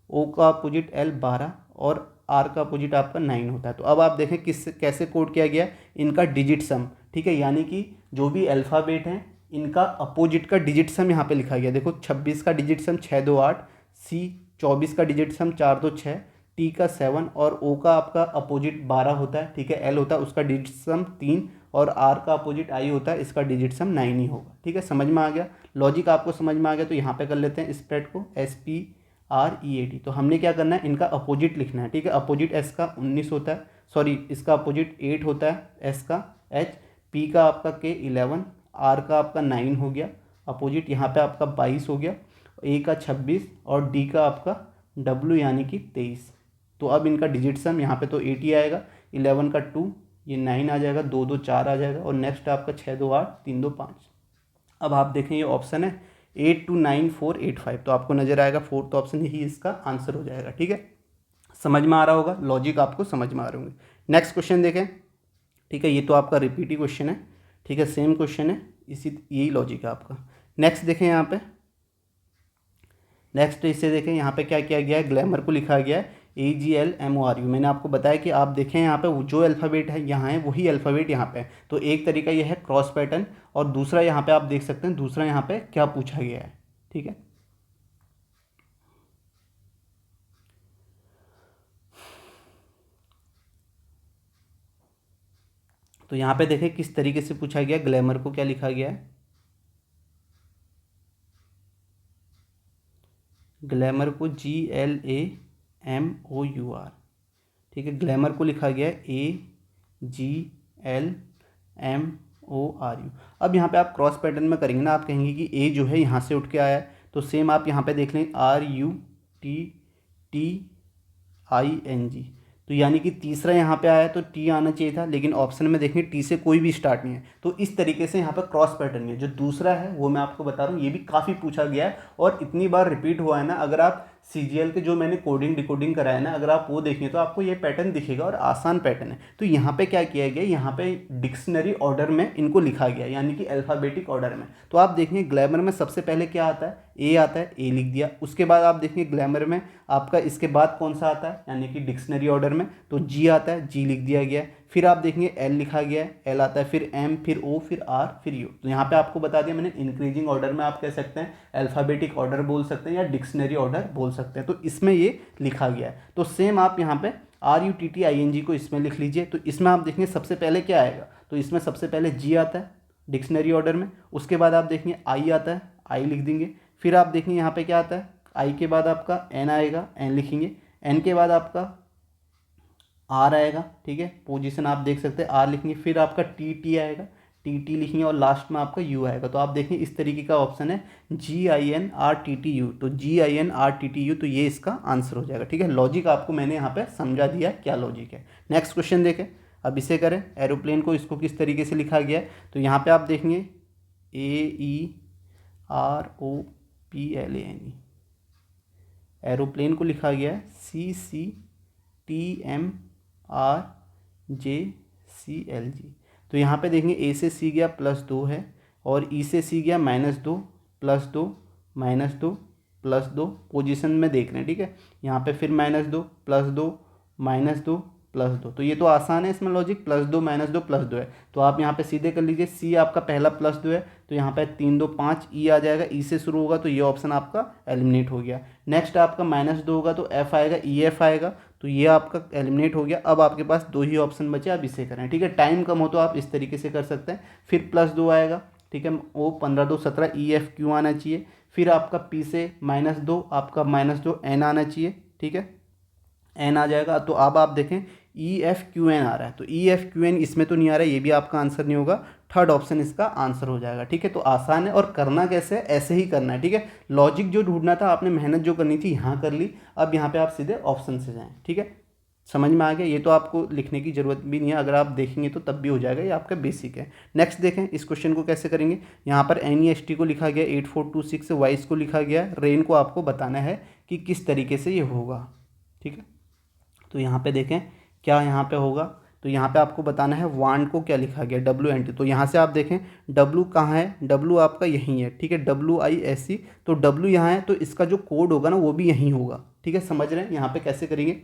Speaker 1: ओ का अपोजिट L 12 और आर का अपोजिट आपका 9 होता है। तो अब आप देखें किस कैसे कोड किया गया है, इनका डिजिट सम, ठीक है। यानी कि जो भी अल्फ़ाबेट हैं इनका अपोजिट का डिजिट सम यहाँ पे लिखा गया। देखो 26 का डिजिट सम 6 2 8, सी 24 का डिजिट सम 4 2 6, टी का 7 और ओ का आपका अपोजिट 12 होता है, ठीक है। एल होता है उसका डिजिट सम 3 और आर का अपोजिट आई होता है, इसका डिजिट सम 9 ही होगा, ठीक है। समझ में आ गया, लॉजिक आपको समझ में आ गया। तो यहाँ पे कर लेते हैं स्प्रेड को SPREAD। तो हमने क्या करना है, इनका अपोजिट लिखना है, ठीक है। अपोजिट S का 19 होता है, सॉरी इसका अपोजिट 8 होता है, S का H, P का आपका K 11, R का आपका 9 हो गया, अपोजिट यहाँ पे आपका 22 हो गया, A का 26 और D का आपका W यानी कि 23। तो अब इनका डिजिट सम यहाँ पे तो 80 आएगा, 11 का 2 ये 9 आ जाएगा, 2 2 4 आ जाएगा और नेक्स्ट आपका 6 2 8 3 2 5। अब आप देखें ये ऑप्शन है 8 2 9 4 8 5, तो आपको नजर आएगा फोर्थ ऑप्शन यही इसका आंसर हो जाएगा, ठीक है। समझ में आ रहा होगा, लॉजिक आपको समझ में आ रहे होंगे। नेक्स्ट क्वेश्चन देखें, ठीक है, ये तो आपका रिपीट ही क्वेश्चन है, ठीक है, सेम क्वेश्चन है, इसी यही लॉजिक है आपका। नेक्स्ट देखें यहाँ पे, नेक्स्ट इसे देखें, यहाँ पे क्या किया गया है, ग्लैमर को लिखा गया है AGLMORU। मैंने आपको बताया कि आप देखें यहाँ पे जो अल्फ़ाबेट है यहाँ है वही अल्फ़ाबेट यहाँ पे है। तो एक तरीका ये है क्रॉस पैटर्न, और दूसरा यहाँ पे आप देख सकते हैं दूसरा यहाँ पे क्या पूछा गया है, ठीक है। तो यहाँ पे देखें किस तरीके से पूछा गया, ग्लैमर को क्या लिखा गया है, ग्लैमर को GLAMOUR, ठीक है। ग्लैमर को लिखा गया है AGLMORU। अब यहाँ पे आप क्रॉस पैटर्न में करेंगे ना, आप कहेंगे कि ए जो है यहाँ से उठ के आया है, तो सेम आप यहाँ पे देख लें RUTTING। तो यानी कि तीसरा यहाँ पे आया तो टी आना चाहिए था, लेकिन ऑप्शन में देखेंगे टी से कोई भी स्टार्ट नहीं है। तो इस तरीके से यहाँ पर क्रॉस पैटर्न है। जो दूसरा है वो मैं आपको बता रहा हूँ, ये भी काफ़ी पूछा गया है और इतनी बार रिपीट हुआ है ना। अगर आप CGL के जो मैंने कोडिंग डिकोडिंग कराया ना, अगर आप वो देखें तो आपको ये पैटर्न दिखेगा और आसान पैटर्न है। तो यहाँ पे क्या किया गया, यहाँ पे डिक्शनरी ऑर्डर में इनको लिखा गया, यानी कि अल्फ़ाबेटिक ऑर्डर में। तो आप देखेंगे ग्लैमर में सबसे पहले क्या आता है, ए आता है, ए लिख दिया। उसके बाद आप देखेंगे ग्लैमर में आपका इसके बाद कौन सा आता है, यानी कि डिक्शनरी ऑर्डर में तो जी आता है, जी लिख दिया गया है। फिर आप देखेंगे एल लिखा गया है, एल आता है, फिर एम, फिर ओ, फिर आर, फिर यू। तो यहाँ पे आपको बता दिया मैंने, इंक्रीजिंग ऑर्डर में आप कह सकते हैं, अल्फ़ाबेटिक ऑर्डर बोल सकते हैं या डिक्शनरी ऑर्डर बोल सकते हैं। तो इसमें ये लिखा गया है। तो सेम आप यहाँ पे RUTTING को इसमें लिख लीजिए। तो इसमें आप देखेंगे सबसे पहले क्या आएगा, तो इसमें सबसे पहले जी आता है डिक्शनरी ऑर्डर में, उसके बाद आप देखेंगे आई आता है, आई लिख देंगे। फिर आप देखेंगे यहाँ पे क्या आता है, आई के बाद आपका एन आएगा, एन लिखेंगे। एन के बाद आपका आर आएगा, ठीक है, पोजीशन आप देख सकते हैं आर लिखेंगे। फिर आपका टी आएगा, टी लिखेंगे, और लास्ट में आपका यू आएगा। तो आप देखें इस तरीके का ऑप्शन है GINRTTU। तो GINRTTU, तो ये इसका आंसर हो जाएगा, ठीक है। लॉजिक आपको मैंने यहाँ पे समझा दिया क्या लॉजिक है। नेक्स्ट क्वेश्चन देखें, अब इसे करें, एरोप्लेन को इसको किस तरीके से लिखा गया है। तो यहाँ पे आप देखेंगे AEROPLANE, एरोप्लेन को लिखा गया है CCTMRJCLG। तो यहाँ पे देखेंगे ए से सी गया +2 है, और ई से सी गया -2 +2 -2 +2, पोजीशन में देख रहे हैं, ठीक है। यहाँ पे फिर -2 +2 -2 +2। तो ये तो आसान है, इसमें लॉजिक +2 -2 +2 है। तो आप यहाँ पे सीधे कर लीजिए, सी आपका पहला +2 है, तो यहाँ पे 3 2 5 ई आ जाएगा, ई से शुरू होगा, तो ये ऑप्शन आपका एलिमिनेट हो गया। नेक्स्ट आपका -2 होगा तो एफ आएगा, EF आएगा, तो ये आपका एलिमिनेट हो गया। अब आपके पास 2 ही ऑप्शन बचे, आप इसे करें, ठीक है। टाइम कम हो तो आप इस तरीके से कर सकते हैं। फिर +2 आएगा, ठीक है, ओ 15 2 17 EFQ आना चाहिए। फिर आपका पी से -2, आपका -2 एन आना चाहिए, ठीक है, एन आ जाएगा। तो अब आप देखें EFQN आ रहा है, तो EFQN इसमें तो नहीं आ रहा है, ये भी आपका आंसर नहीं होगा। थर्ड ऑप्शन इसका आंसर हो जाएगा, ठीक है। तो आसान है, और करना कैसे है, ऐसे ही करना है, ठीक है। लॉजिक जो ढूंढना था आपने, मेहनत जो करनी थी यहाँ कर ली। अब यहाँ पे आप सीधे ऑप्शन से जाएं, ठीक है। समझ में आ गया, ये तो आपको लिखने की ज़रूरत भी नहीं है, अगर आप देखेंगे तो तब भी हो जाएगा, ये आपका बेसिक है। नेक्स्ट देखें इस क्वेश्चन को कैसे करेंगे। यहाँ पर NEST को लिखा गया 8426, वाइस को लिखा गया, रेन को आपको बताना है कि किस तरीके से ये होगा, ठीक है। तो यहाँ पे देखें क्या यहाँ पे होगा, तो यहाँ पे आपको बताना है वांट को क्या लिखा गया, WNT। तो यहाँ से आप देखें W कहाँ है, W आपका यहीं है, ठीक है, WISE। तो W यहाँ है, तो इसका जो कोड होगा ना वो भी यहीं होगा, ठीक है। समझ रहे हैं यहाँ पे कैसे करेंगे।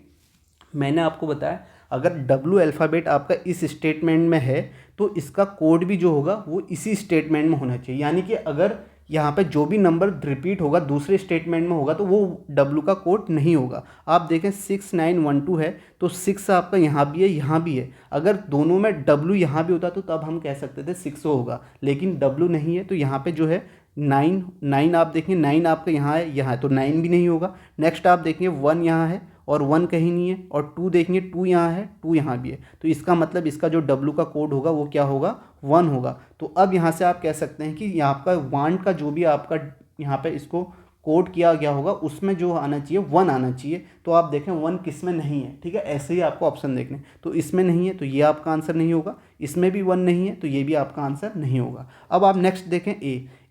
Speaker 1: मैंने आपको बताया अगर W अल्फ़ाबेट आपका इस स्टेटमेंट में है तो इसका कोड भी जो होगा वो इसी स्टेटमेंट में होना चाहिए। यानी कि अगर यहाँ पे जो भी नंबर रिपीट होगा दूसरे स्टेटमेंट में होगा तो वो W का कोड नहीं होगा। आप देखें 6912 है, तो 6 आपका यहाँ भी है, यहाँ भी है। अगर दोनों में W यहाँ भी होता तो तब हम कह सकते थे 6 होगा, लेकिन W नहीं है, तो यहाँ पे जो है 9 आप देखें, 9 आपका यहाँ है, यहाँ है, तो 9 भी नहीं होगा। नेक्स्ट आप देखेंगे 1 यहाँ है और 1 कहीं नहीं है, और 2 देखेंगे 2 यहाँ है, 2 यहाँ भी है। तो इसका मतलब इसका जो W का कोड होगा वो क्या होगा, 1 होगा। तो अब यहाँ से आप कह सकते हैं कि यहाँ आपका वांट का जो भी आपका यहाँ पे इसको कोड किया गया होगा उसमें जो आना चाहिए 1 आना चाहिए। तो आप देखें 1 किस में नहीं है, ठीक है। ऐसे ही आपको ऑप्शन देखने, तो इसमें नहीं है तो ये आपका आंसर नहीं होगा, इसमें भी 1 नहीं है तो ये भी आपका आंसर नहीं होगा। अब आप नेक्स्ट देखें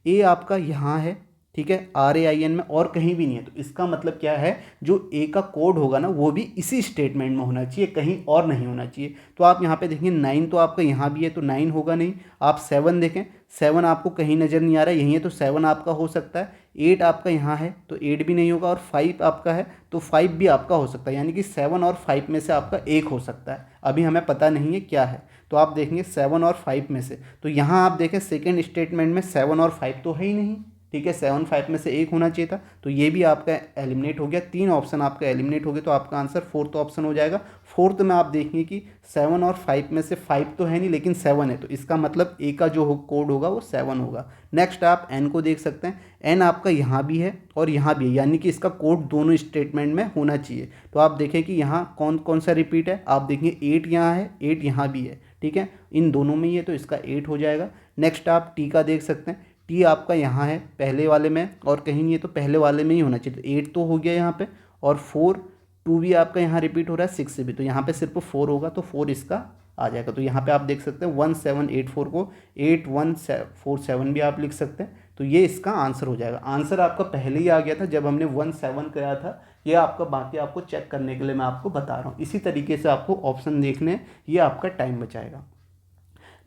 Speaker 1: ए आपका यहाँ है, ठीक है, RAIN में, और कहीं भी नहीं है। तो इसका मतलब क्या है, जो A का कोड होगा ना वो भी इसी स्टेटमेंट में होना चाहिए, कहीं और नहीं होना चाहिए। तो आप यहाँ पे देखेंगे 9 तो आपका यहाँ भी है, तो 9 होगा नहीं। आप 7 देखें, 7 आपको कहीं नज़र नहीं आ रहा है, यहीं है, तो 7 आपका हो सकता है। 8 आपका यहाँ है तो 8 भी नहीं होगा, और 5 आपका है तो 5 भी आपका हो सकता है। यानी कि 7 और 5 में से आपका एक हो सकता है, अभी हमें पता नहीं है क्या है। तो आप देखेंगे 7 और 5 में से, तो यहाँ आप देखें सेकेंड स्टेटमेंट में 7 और 5 तो है ही नहीं, ठीक है। 7 5 में से एक होना चाहिए था, तो ये भी आपका एलिमिनेट हो गया। 3 ऑप्शन आपका एलिमिनेट हो गए, तो आपका आंसर 4th ऑप्शन हो जाएगा। 4th में आप देखेंगे कि 7 और 5 में से 5 तो है नहीं लेकिन 7 है, तो इसका मतलब A का जो कोड होगा वो 7 होगा। नेक्स्ट आप N को देख सकते हैं, N आपका यहाँ भी है और यहाँ भी है, यानी कि इसका कोड दोनों स्टेटमेंट में होना चाहिए। तो आप देखें कि यहाँ कौन कौन सा रिपीट है, आप देखेंगे 8 यहाँ है, 8 यहाँ भी है, ठीक है, इन दोनों में ही है, तो इसका 8 हो जाएगा। नेक्स्ट आप T का देख सकते हैं, T आपका यहाँ है पहले वाले में और कहीं नहीं है, तो पहले वाले में ही होना चाहिए। तो 8 तो हो गया यहाँ पे, और 4 2 भी आपका यहाँ रिपीट हो रहा है, 6 से भी, तो यहाँ पे सिर्फ 4 होगा, तो 4 इसका आ जाएगा। तो यहाँ पे आप देख सकते हैं 1784 को 8147 भी आप लिख सकते हैं, तो ये इसका आंसर हो जाएगा। आंसर आपका पहले ही आ गया था जब हमने 17 कराया था, ये आपका बाकी आपको चेक करने के लिए मैं आपको बता रहा हूँ। इसी तरीके से आपको ऑप्शन देखने, ये आपका टाइम बचाएगा।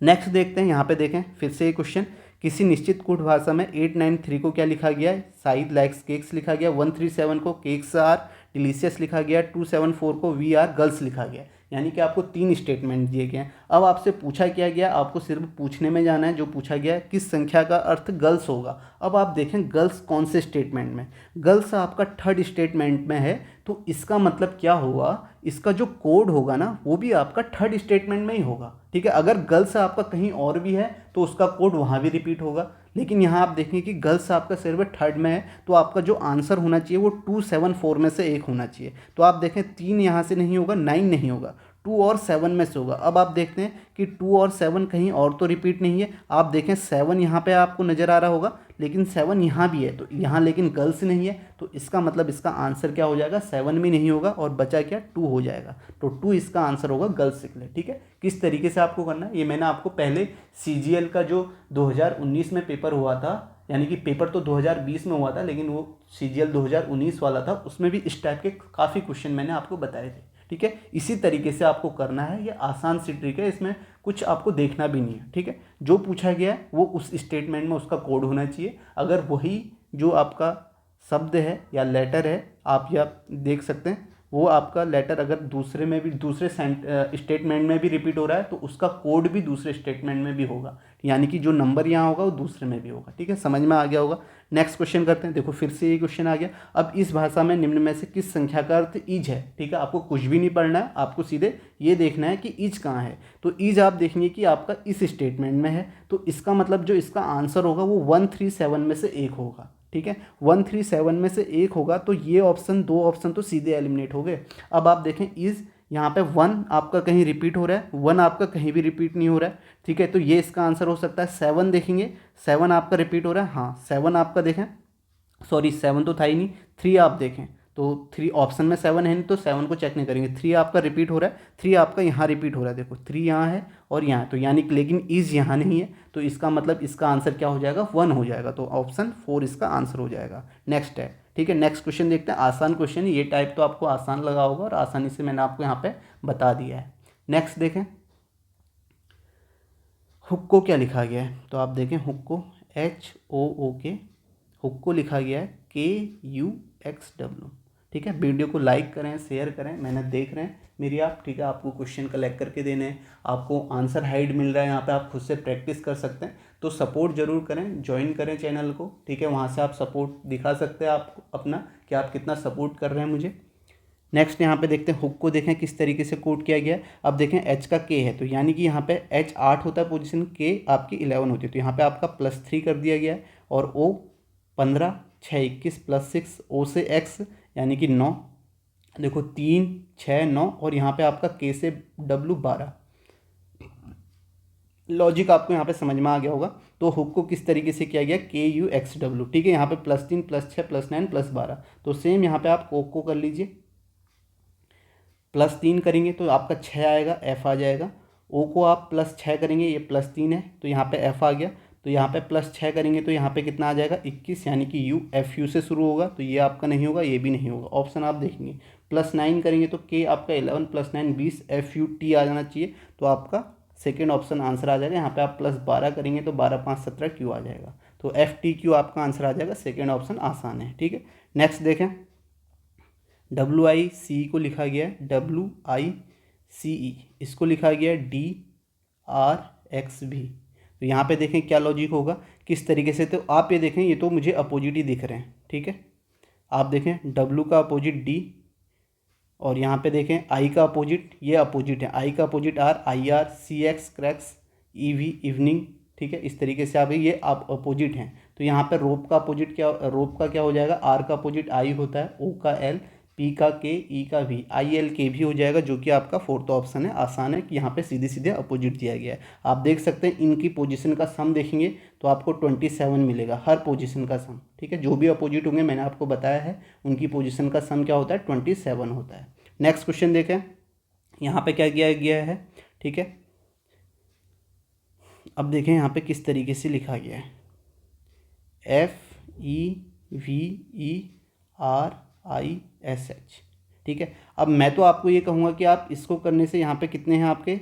Speaker 1: नेक्स्ट देखते हैं, यहाँ पे देखें फिर से ये क्वेश्चन, किसी निश्चित कूट भाषा में 893 को क्या लिखा गया है, साइद लाइक्स केक्स लिखा गया, 137 को केक्स आर डिलीशियस लिखा गया, 274 को वी आर गर्ल्स लिखा गया। यानी कि आपको 3 स्टेटमेंट दिए गए हैं। अब आपसे पूछा क्या गया, आपको सिर्फ पूछने में जाना है। जो पूछा गया है किस संख्या का अर्थ गर्ल्स होगा। अब आप देखें गर्ल्स कौन से स्टेटमेंट में, गर्ल्स आपका थर्ड स्टेटमेंट में है, तो इसका मतलब क्या होगा, इसका जो कोड होगा ना वो भी आपका थर्ड स्टेटमेंट में ही होगा। ठीक है, अगर गर्ल्स आपका कहीं और भी है तो उसका कोड वहाँ भी रिपीट होगा, लेकिन यहाँ आप देखेंगे कि गर्ल्स आपका सिर्फ थर्ड में है, तो आपका जो आंसर होना चाहिए वो 274 में से एक होना चाहिए। तो आप देखें 3 यहाँ से नहीं होगा, 9 नहीं होगा, 2 और 7 में से होगा। अब आप देखते हैं कि 2 और 7 कहीं और तो रिपीट नहीं है। आप देखें 7 यहाँ पे आपको नज़र आ रहा होगा, लेकिन 7 यहाँ भी है, तो यहाँ लेकिन गर्ल्स नहीं है, तो इसका मतलब इसका आंसर क्या हो जाएगा, 7 भी नहीं होगा और बचा क्या, 2 हो जाएगा। तो 2 इसका आंसर होगा गर्ल्स के लिए। ठीक है, किस तरीके से आपको करना है ये मैंने आपको पहले CGL का जो 2019 में पेपर हुआ था, यानी कि पेपर तो 2020 में हुआ था, लेकिन वो CGL 2019 वाला था, उसमें भी इस टाइप के काफ़ी क्वेश्चन मैंने आपको बताए थे। ठीक है, इसी तरीके से आपको करना है, ये आसान सी ट्रिक है, इसमें कुछ आपको देखना भी नहीं है। ठीक है, जो पूछा गया है वो उस स्टेटमेंट में उसका कोड होना चाहिए। अगर वही जो आपका शब्द है या लेटर है, आप या देख सकते हैं वो आपका लेटर अगर दूसरे में भी, दूसरे स्टेटमेंट में भी रिपीट हो रहा है, तो उसका कोड भी दूसरे स्टेटमेंट में भी होगा, यानी कि जो नंबर यहाँ होगा वो दूसरे में भी होगा। ठीक है, समझ में आ गया होगा। नेक्स्ट क्वेश्चन करते हैं। देखो फिर से ये क्वेश्चन आ गया। अब इस भाषा में निम्न में से किस संख्या का अर्थ ईज है। ठीक है, आपको कुछ भी नहीं पढ़ना है, आपको सीधे ये देखना है कि ईज कहाँ है। तो ईज आप देखेंगे कि आपका इस स्टेटमेंट में है, तो इसका मतलब जो इसका आंसर होगा वो 137 में से एक होगा। ठीक है, 137 में से एक होगा, तो ये ऑप्शन, 2 ऑप्शन तो सीधे एलिमिनेट हो गए। अब आप देखें इज, यहाँ पे 1 आपका कहीं रिपीट हो रहा है, 1 आपका कहीं भी रिपीट नहीं हो रहा है। ठीक है, तो ये इसका आंसर हो सकता है। 7 देखेंगे, 7 आपका रिपीट हो रहा है, हाँ 7 आपका देखें, सॉरी 7 तो था ही नहीं। 3 आप देखें तो 3 ऑप्शन में 7 है नहीं, तो 7 को चेक नहीं करेंगे। 3 आपका रिपीट हो रहा है, 3 आपका यहाँ रिपीट हो रहा है, देखो 3 यहाँ है और यहाँ, तो यानी कि लेकिन इज यहाँ नहीं है, तो इसका मतलब इसका आंसर क्या हो जाएगा, 1 हो जाएगा। तो ऑप्शन 4 इसका आंसर हो जाएगा। नेक्स्ट है। ठीक है, नेक्स्ट क्वेश्चन देखते हैं। आसान क्वेश्चन, ये टाइप तो आपको आसान लगा होगा और आसानी से मैंने आपको यहाँ पे बता दिया है। नेक्स्ट देखें, हुक को क्या लिखा गया है, तो आप देखें हुक को HOOK, हुक को लिखा गया है KUXW। ठीक है, वीडियो को लाइक करें, शेयर करें, मेहनत देख रहे हैं मेरी आप। ठीक है, आपको क्वेश्चन कलेक्ट करके देने हैं, आपको आंसर हाइड मिल रहा है यहाँ पे, आप खुद से प्रैक्टिस कर सकते हैं। तो सपोर्ट जरूर करें, ज्वाइन करें चैनल को। ठीक है, वहाँ से आप सपोर्ट दिखा सकते हैं आप अपना, कि आप कितना सपोर्ट कर रहे हैं मुझे। नेक्स्ट यहाँ पे देखते हैं, हुक को देखें किस तरीके से कोड किया गया है। अब देखें H का K है, तो यानी कि यहाँ पे H 8 होता है पोजीशन, K आपकी 11 होती है, तो यहाँ पे आपका +3 कर दिया गया है। और O 15, 6 21 +6, O से X यानी कि 9, देखो 3 6 9, और यहाँ पे आपका K से W 12। लॉजिक आपको यहाँ पे समझ में आ गया होगा। तो हुक को किस तरीके से किया गया, KUXW। ठीक है, यहाँ पे +3 +6 +9 +12, तो सेम यहाँ पे आप को कर लीजिए। +3 करेंगे तो आपका 6 आएगा, F आ जाएगा। O को आप +6 करेंगे, ये +3 है, तो यहाँ पे F आ गया। तो यहाँ पे +6 करेंगे तो यहाँ पे कितना आ जाएगा, 21, यानी कि U, FU से शुरू होगा, तो ये आपका नहीं होगा, ये भी नहीं होगा। ऑप्शन आप देखेंगे। +9 करेंगे तो K आपका 11 +9 20, FUT आ जाना चाहिए, तो आपका सेकेंड ऑप्शन आंसर आ जाएगा। यहाँ पे आप +12 करेंगे तो 12 5 17 Q आ जाएगा, तो FTQ आपका आंसर आ जाएगा। सेकेंड ऑप्शन आसान है। ठीक है, नेक्स्ट देखें, WICE को लिखा गया है WICE, इसको लिखा गया है DRXV। तो यहाँ पे देखें क्या लॉजिक होगा, किस तरीके से, तो आप ये देखें, ये तो मुझे अपोजिट ही दिख रहे हैं। ठीक है, आप देखें W का अपोजिट D, और यहाँ पे देखें I का अपोजिट, ये अपोजिट है, I का opposite R, IR, CX cracks, EV evening. ठीक है, इस तरीके से ये आप अपोजिट हैं। तो यहाँ पे रोप का अपोजिट क्या, रोप का क्या हो जाएगा, R का अपोजिट I होता है, O का L, P का K, E का V, ILK भी हो जाएगा, जो कि आपका फोर्थ ऑप्शन है। आसान है कि यहाँ पे सीधे सीधे अपोजिट दिया गया है। आप देख सकते हैं इनकी पोजीशन का सम देखेंगे तो आपको 27 मिलेगा, हर पोजीशन का सम। ठीक है, जो भी अपोजिट होंगे मैंने आपको बताया है, उनकी पोजीशन का सम क्या होता है, 27 होता है। नेक्स्ट क्वेश्चन देखें, यहाँ पे क्या किया गया है। ठीक है, अब देखें यहाँ पे किस तरीके से लिखा गया है, FEVERISH। ठीक है, अब मैं तो आपको ये कहूँगा कि आप इसको करने से, यहाँ पे कितने हैं आपके,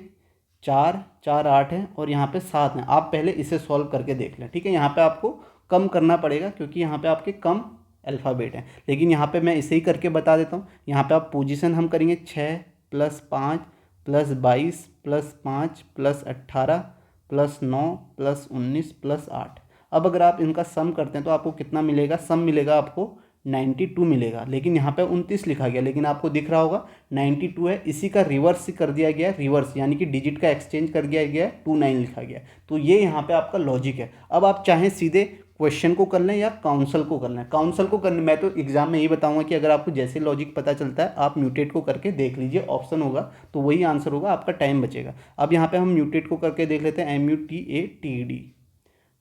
Speaker 1: 4 4 8 हैं, और यहाँ पे 7 हैं। आप पहले इसे सॉल्व करके देख लें। ठीक है, यहाँ पे आपको कम करना पड़ेगा, क्योंकि यहाँ पे आपके कम अल्फ़ाबेट हैं, लेकिन यहाँ पे मैं इसे ही करके बता देता हूँ। यहाँ पे आप पोजीशन हम करेंगे 6 + 5 +22 +5 +18 +9 +19 +8। अब अगर आप इनका सम करते हैं तो आपको कितना मिलेगा? सम मिलेगा आपको 92 मिलेगा, लेकिन यहाँ पे 29 लिखा गया, लेकिन आपको दिख रहा होगा 92 है, इसी का रिवर्स कर दिया गया है, रिवर्स यानी कि डिजिट का एक्सचेंज कर दिया गया है, 29 लिखा गया है। तो ये यहाँ पे आपका लॉजिक है। अब आप चाहें सीधे क्वेश्चन को कर लें या काउंसल को कर लें। काउंसल को करने मैं तो एग्जाम में यही बताऊंगा कि अगर आपको जैसे लॉजिक पता चलता है आप म्यूटेट को करके देख लीजिए, ऑप्शन होगा तो वही आंसर होगा, आपका टाइम बचेगा। अब यहाँ पे हम म्यूटेट को करके देख लेते हैं, MUTATED।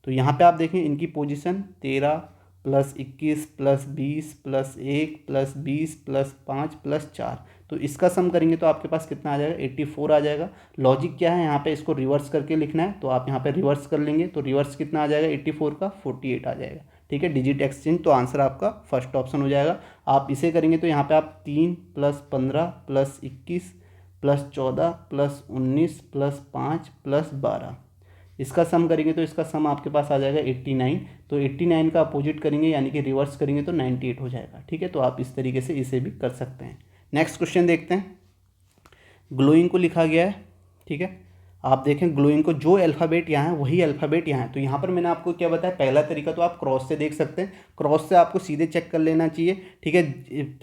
Speaker 1: तो यहाँ पे आप देखें इनकी पोजीशन 13 + 21 + 20 + 1 + 20 + 5 + 4। तो इसका सम करेंगे तो आपके पास कितना आ जाएगा? 84 आ जाएगा। लॉजिक क्या है यहाँ पे? इसको रिवर्स करके लिखना है, तो आप यहाँ पे रिवर्स कर लेंगे तो रिवर्स कितना आ जाएगा? 84 का 48 आ जाएगा। ठीक है, डिजिट एक्सचेंज, तो आंसर आपका फर्स्ट ऑप्शन हो जाएगा। आप इसे करेंगे तो यहाँ पे आप 3 + 15 + 21 + 14 + 19 + 5 + 12, इसका सम करेंगे तो इसका सम आपके पास आ जाएगा 89। तो 89 का अपोजिट करेंगे यानी कि रिवर्स करेंगे तो 98 हो जाएगा। ठीक है, तो आप इस तरीके से इसे भी कर सकते हैं। नेक्स्ट क्वेश्चन देखते हैं। ग्लोइंग को लिखा गया है। ठीक है, आप देखें ग्लोइंग को जो अल्फ़ाबेट यहाँ है वही अल्फ़ाबेट यहाँ है। तो यहाँ पर मैंने आपको क्या बताया, पहला तरीका तो आप क्रॉस से देख सकते हैं, क्रॉस से आपको सीधे चेक कर लेना चाहिए। ठीक है,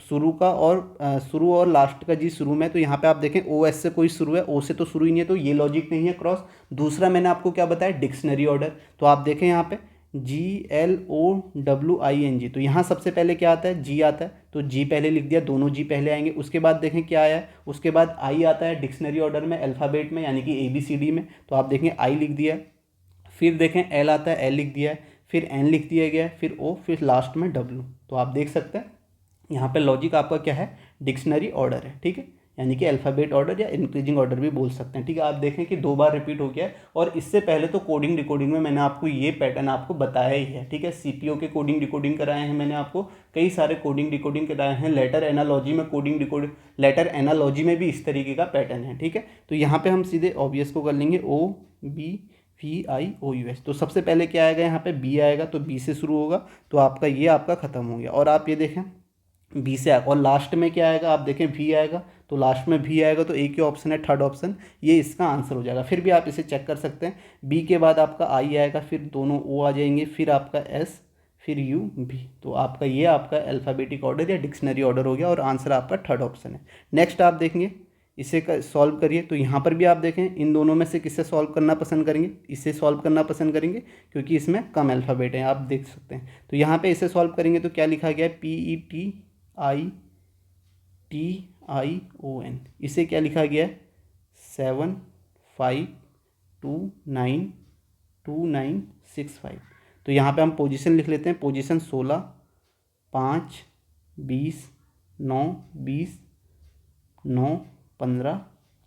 Speaker 1: शुरू का और शुरू और लास्ट का जी शुरू में, तो यहाँ पे आप देखें OS से कोई शुरू है, O से तो शुरू ही नहीं है, तो ये लॉजिक नहीं है क्रॉस। दूसरा मैंने आपको क्या बताया, डिक्शनरी ऑर्डर। तो आप देखें यहाँ पे GLOWING, तो यहाँ सबसे पहले क्या आता है? जी आता है, तो जी पहले लिख दिया, दोनों जी पहले आएंगे। उसके बाद देखें क्या आया है, उसके बाद आई आता है डिक्शनरी ऑर्डर में, अल्फ़ाबेट में, यानी कि ABCD में। तो आप देखें आई लिख दिया है, फिर देखें एल आता है, एल लिख दिया है, फिर एन लिख दिया गया है, फिर ओ, फिर लास्ट में डब्ल्यू। तो आप देख सकते हैं यहाँ पे लॉजिक आपका क्या है? डिक्शनरी ऑर्डर है। ठीक है, यानी कि अल्फ़ाबेट ऑर्डर या इंक्रीजिंग ऑर्डर भी बोल सकते हैं। ठीक है, आप देखें कि 2 बार रिपीट हो गया है, और इससे पहले तो कोडिंग डिकोडिंग में मैंने आपको ये पैटर्न आपको बताया ही है। ठीक है, CPO के कोडिंग डिकोडिंग कराए हैं मैंने आपको, कई सारे कोडिंग डिकोडिंग कराए हैं। लेटर एनालॉजी में कोडिंग डिकोडिंग, लेटर एनालॉजी में भी इस तरीके का पैटर्न है। ठीक है, तो यहाँ पे हम सीधे ऑब्वियस को कर लेंगे, OBVIOUS। तो सबसे पहले क्या आएगा? यहाँ पे बी आएगा, तो बी से शुरू होगा, तो आपका ये आपका खत्म हो गया। और आप ये देखें बी से आएगा, और लास्ट में क्या आएगा? आप देखें वी आएगा, तो लास्ट में वी आएगा, तो एक ही ऑप्शन है, थर्ड ऑप्शन, ये इसका आंसर हो जाएगा। फिर भी आप इसे चेक कर सकते हैं, बी के बाद आपका आई आएगा, फिर दोनों ओ आ जाएंगे, फिर आपका एस, फिर यू, भी। तो आपका ये आपका अल्फ़ाबेटिक ऑर्डर या डिक्शनरी ऑर्डर हो गया, और आंसर आपका थर्ड ऑप्शन है। नेक्स्ट आप देखेंगे, इसे सॉल्व करिए। तो यहाँ पर भी आप देखें इन दोनों में से किससे सॉल्व करना पसंद करेंगे? इसे सॉल्व करना पसंद करेंगे, क्योंकि इसमें कम अल्फ़ाबेट है, आप देख सकते हैं। तो यहाँ पे इसे सॉल्व करेंगे तो क्या लिखा गया है? PETITION, इसे क्या लिखा गया है? 75292965। तो यहाँ पे हम पोजीशन लिख लेते हैं, पोजीशन 16, 5, 20, 9, 20, 9, 15,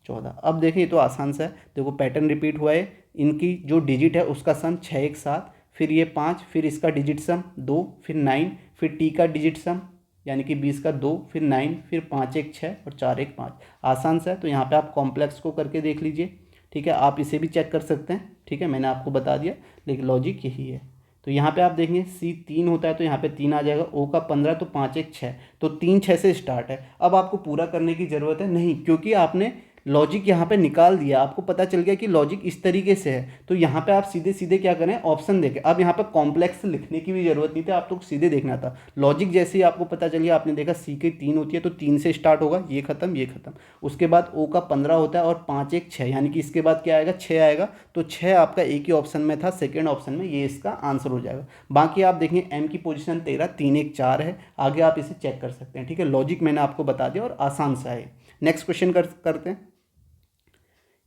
Speaker 1: 14। अब देखें ये तो आसान सा है, देखो पैटर्न रिपीट हुआ है, इनकी जो डिजिट है उसका सम 6 एक साथ, फिर ये 5, फिर इसका डिजिट सम 2, फिर 9, फिर टी का डिजिट सम यानी कि 20 का 2, फिर 9, फिर 5 एक 6 और 4 एक 5। आसान सा है, तो यहाँ पे आप कॉम्प्लेक्स को करके देख लीजिए। ठीक है, आप इसे भी चेक कर सकते हैं। ठीक है, मैंने आपको बता दिया, लेकिन लॉजिक यही है। तो यहाँ पे आप देखेंगे C 3 होता है, तो यहाँ पे 3 आ जाएगा, O का 15, तो 5 एक 6, तो 3 6 से स्टार्ट है। अब आपको पूरा करने की ज़रूरत है नहीं, क्योंकि आपने लॉजिक यहाँ पे निकाल दिया, आपको पता चल गया कि लॉजिक इस तरीके से है। तो यहाँ पे आप सीधे सीधे क्या करें? ऑप्शन देखें। अब यहाँ पे कॉम्प्लेक्स लिखने की भी जरूरत नहीं थी, आप तो सीधे देखना था। लॉजिक जैसे ही आपको पता चल गया, आपने देखा C की 3 होती है, तो 3 से स्टार्ट होगा, ये खत्म ये खत्म। उसके बाद O का 15 होता है, और 5 एक 6, यानी कि इसके बाद क्या आएगा? 6 आएगा, तो 6 आपका एक ही ऑप्शन में था, सेकेंड ऑप्शन में, ये इसका आंसर हो जाएगा। बाकी आप देखेंगे M की पोजिशन 13, 3 एक 4 है, आगे आप इसे चेक कर सकते हैं। ठीक है, लॉजिक मैंने आपको बता दिया और आसान सा है। नेक्स्ट क्वेश्चन करते हैं।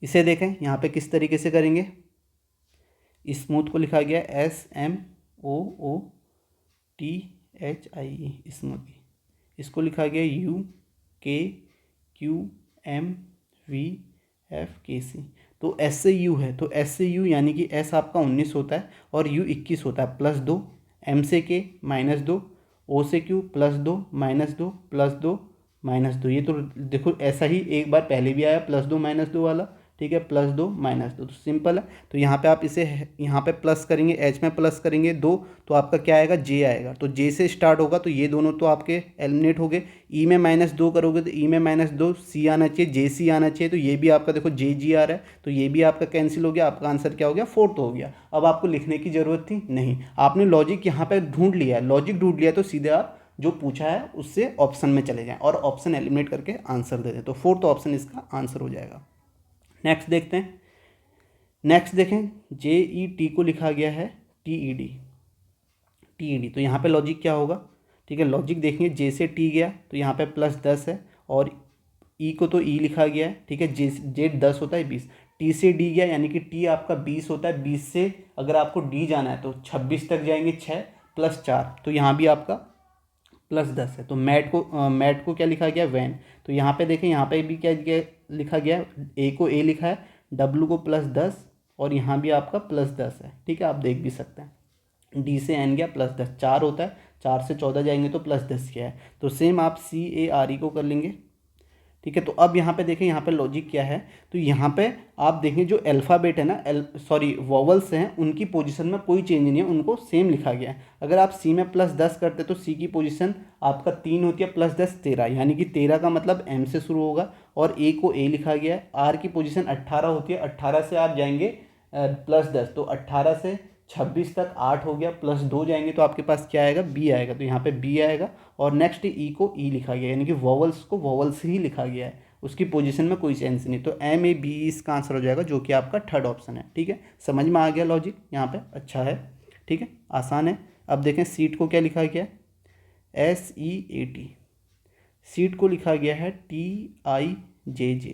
Speaker 1: इसे देखें यहाँ पे किस तरीके से करेंगे। स्मूथ को लिखा गया SMOOTHIE, स्मूथ। इसको लिखा गया UKQMVFKC। तो S से U है, तो S से U यानी कि S आपका 19 होता है और U 21 होता है, +2, M से K -2, O से Q +2 -2 +2 -2। ये तो देखो ऐसा ही एक बार पहले भी आया, +2 -2 वाला, ठीक है, +2 -2, तो सिंपल है। तो यहाँ पे आप इसे यहाँ पे प्लस करेंगे, एच में प्लस करेंगे 2, तो आपका क्या आएगा, जे आएगा। तो जे से स्टार्ट होगा तो ये दोनों तो आपके एलिमिनेट हो गए। ई में -2 करोगे तो ई में -2, सी आना चाहिए, जे सी आना चाहिए, तो ये भी आपका देखो जे जी आ रहा है, तो ये भी आपका कैंसिल हो गया। आपका आंसर क्या हो गया, 4th हो गया। अब आपको लिखने की ज़रूरत थी नहीं, आपने लॉजिक यहाँ पे ढूंढ लिया है, लॉजिक ढूंढ लिया तो सीधे आप जो पूछा है उससे ऑप्शन में चले जाएं और ऑप्शन एलिमिनेट करके आंसर दे दें। तो 4th ऑप्शन इसका आंसर हो जाएगा। नेक्स्ट देखते हैं। नेक्स्ट देखें, JET को लिखा गया है TED, तो यहाँ पे लॉजिक क्या होगा, ठीक है, लॉजिक देखेंगे, जे से टी गया तो यहाँ पे +10 है, और ई को तो ई लिखा गया है, ठीक है, जे 10 होता है 20, टी से डी गया यानी कि टी आपका 20 होता है, 20 से अगर आपको डी जाना है तो 26 तक जाएंगे, 6 + 4, तो यहाँ भी आपका +10 है। तो मैट को क्या लिखा गया, वैन, तो यहाँ पे देखें, यहाँ पे भी क्या लिखा गया, ए को ए लिखा है, डब्लू को +10, और यहाँ भी आपका +10 है, ठीक है, आप देख भी सकते हैं। डी से एन गया +10, 4 होता है, 4 से 14 जाएंगे तो +10 क्या है, तो सेम आप CARE को कर लेंगे, ठीक है। तो अब यहाँ पे देखें, यहाँ पे लॉजिक क्या है, तो यहाँ पे आप देखें जो अल्फ़ाबेट है ना, वॉवल्स हैं, उनकी पोजीशन में कोई चेंज नहीं है, उनको सेम लिखा गया है। अगर आप सी में +10 करते तो सी की पोजीशन आपका 3 होती है, +10 13, यानी कि 13 का मतलब एम से शुरू होगा, और ए को ए लिखा गया है। आर की पोजीशन 18 होती है, 18 से आप जाएंगे +10, तो 18 से 26 तक 8 हो गया, +2 जाएंगे तो आपके पास क्या आएगा, बी आएगा, तो यहाँ पे बी आएगा। और नेक्स्ट ई को ई लिखा गया, यानी कि वॉवल्स को वॉवल्स ही लिखा गया है, उसकी पोजीशन में कोई चेंज नहीं, तो MABE इसका आंसर हो जाएगा, जो कि आपका 3rd ऑप्शन है, ठीक है। समझ में आ गया लॉजिक यहाँ पे, अच्छा है, ठीक है, आसान है। अब देखें सीट को क्या लिखा गया है, SEAT, सीट को लिखा गया है TIJJ,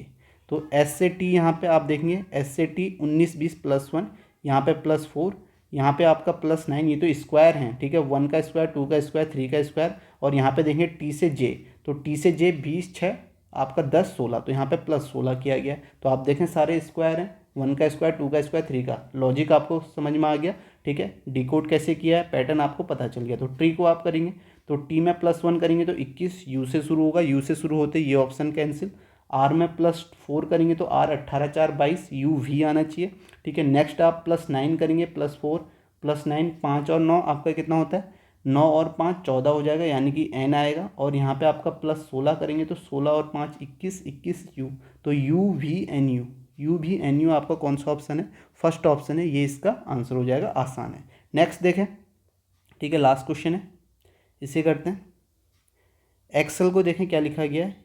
Speaker 1: तो एस से टी यहाँ पे आप देखेंगे, एस से टी 19 20 +1, यहाँ पे +4, यहाँ पे आपका +9, ये तो स्क्वायर हैं, ठीक है, 1 का स्क्वायर, 2 का स्क्वायर, 3 का स्क्वायर, और यहाँ पे देखेंगे टी से जे, तो टी से जे 20 6 आपका 10 16, तो यहाँ पे +16 किया गया। तो आप देखें सारे स्क्वायर हैं, 1 का स्क्वायर, 2 का स्क्वायर, 3 का, लॉजिक आपको समझ में आ गया, ठीक है। डिकोड कैसे किया है, पैटर्न आपको पता चल गया। तो ट्री को आप करेंगे, तो टी में +1 करेंगे तो 21, यू से शुरू होगा, यू से शुरू होते ये ऑप्शन कैंसिल। आर में +4 करेंगे तो आर 18 4 22, यू वी आना चाहिए, ठीक है। नेक्स्ट आप +9 करेंगे, +4 +9 5 और 9 आपका कितना होता है, 9 और 5 14 हो जाएगा, यानी कि एन आएगा। और यहाँ पे आपका +16 करेंगे तो 16 और 5 21 21 यू, तो UVNU आपका कौन सा ऑप्शन है, 1st ऑप्शन है, ये इसका आंसर हो जाएगा, आसान है। नेक्स्ट देखें, ठीक है, लास्ट क्वेश्चन है, इसे करते हैं। एक्सेल को देखें क्या लिखा गया है,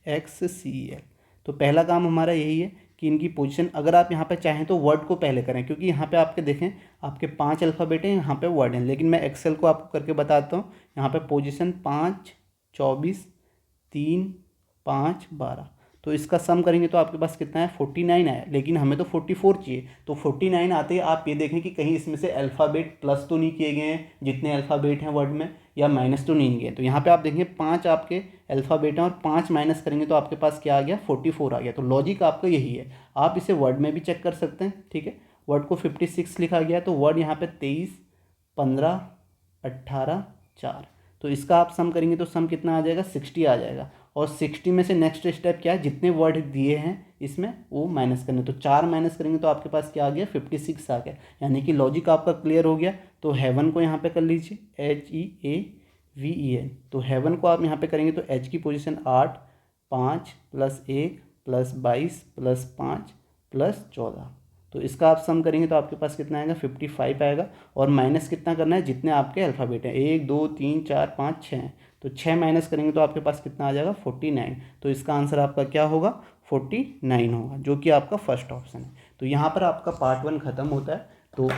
Speaker 1: EXCEL, तो पहला काम हमारा यही है कि इनकी पोजीशन, अगर आप यहाँ पे चाहें तो वर्ड को पहले करें, क्योंकि यहाँ पे आपके देखें आपके 5 अल्फ़ाबेट हैं, यहाँ पे वर्ड हैं, लेकिन मैं एक्सेल को आपको करके बताता हूँ। यहाँ पे पोजीशन 5 24 3 5 12, तो इसका सम करेंगे तो आपके पास कितना है, 49 आया, लेकिन हमें तो 44 चाहिए। तो 49 आते ही आप ये देखें कि कहीं इसमें से अल्फ़ाबेट प्लस तो नहीं किए गए हैं, जितने अल्फ़ाबेट हैं वर्ड में, या माइनस तो नहीं गए। तो यहाँ पे आप देखेंगे 5 आपके अल्फ़ाबेट हैं, और 5 माइनस करेंगे तो आपके पास क्या आ गया, 44 आ गया। तो लॉजिक आपका यही है, आप इसे वर्ड में भी चेक कर सकते हैं, ठीक है। वर्ड को 56 लिखा गया, तो वर्ड यहाँ पे 23 15 18 4, तो इसका आप सम करेंगे तो सम कितना आ जाएगा, 60 आ जाएगा। और 60 में से नेक्स्ट स्टेप क्या है, जितने वर्ड दिए हैं इसमें वो माइनस करने, तो 4 माइनस करेंगे तो आपके पास क्या आ गया, 56 आ गया, यानी कि लॉजिक आपका क्लियर हो गया। तो हेवन को यहाँ पे कर लीजिए, HEAVEN, तो हेवन को आप यहाँ पे करेंगे तो H की पोजीशन 8 5 + 1 + 22 + 5 + 14, तो इसका आप सम करेंगे तो आपके पास कितना आएगा, 55 आएगा। और माइनस कितना करना है, जितने आपके अल्फ़ाबेट हैं, 1 2 3 4 5 6 हैं, तो 6 माइनस करेंगे तो आपके पास कितना आ जाएगा, 49। तो इसका आंसर आपका क्या होगा, 49 होगा, जो कि आपका 1st ऑप्शन है। तो यहाँ पर आपका पार्ट 1 ख़त्म होता है। तो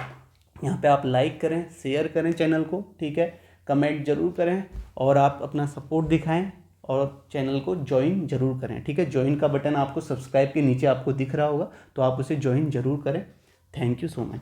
Speaker 1: यहाँ पे आप लाइक करें, शेयर करें चैनल को, ठीक है, कमेंट जरूर करें, और आप अपना सपोर्ट दिखाएं, और चैनल को ज्वाइन जरूर करें, ठीक है। ज्वाइन का बटन आपको सब्सक्राइब के नीचे आपको दिख रहा होगा, तो आप उसे ज्वाइन जरूर करें। Thank you so much.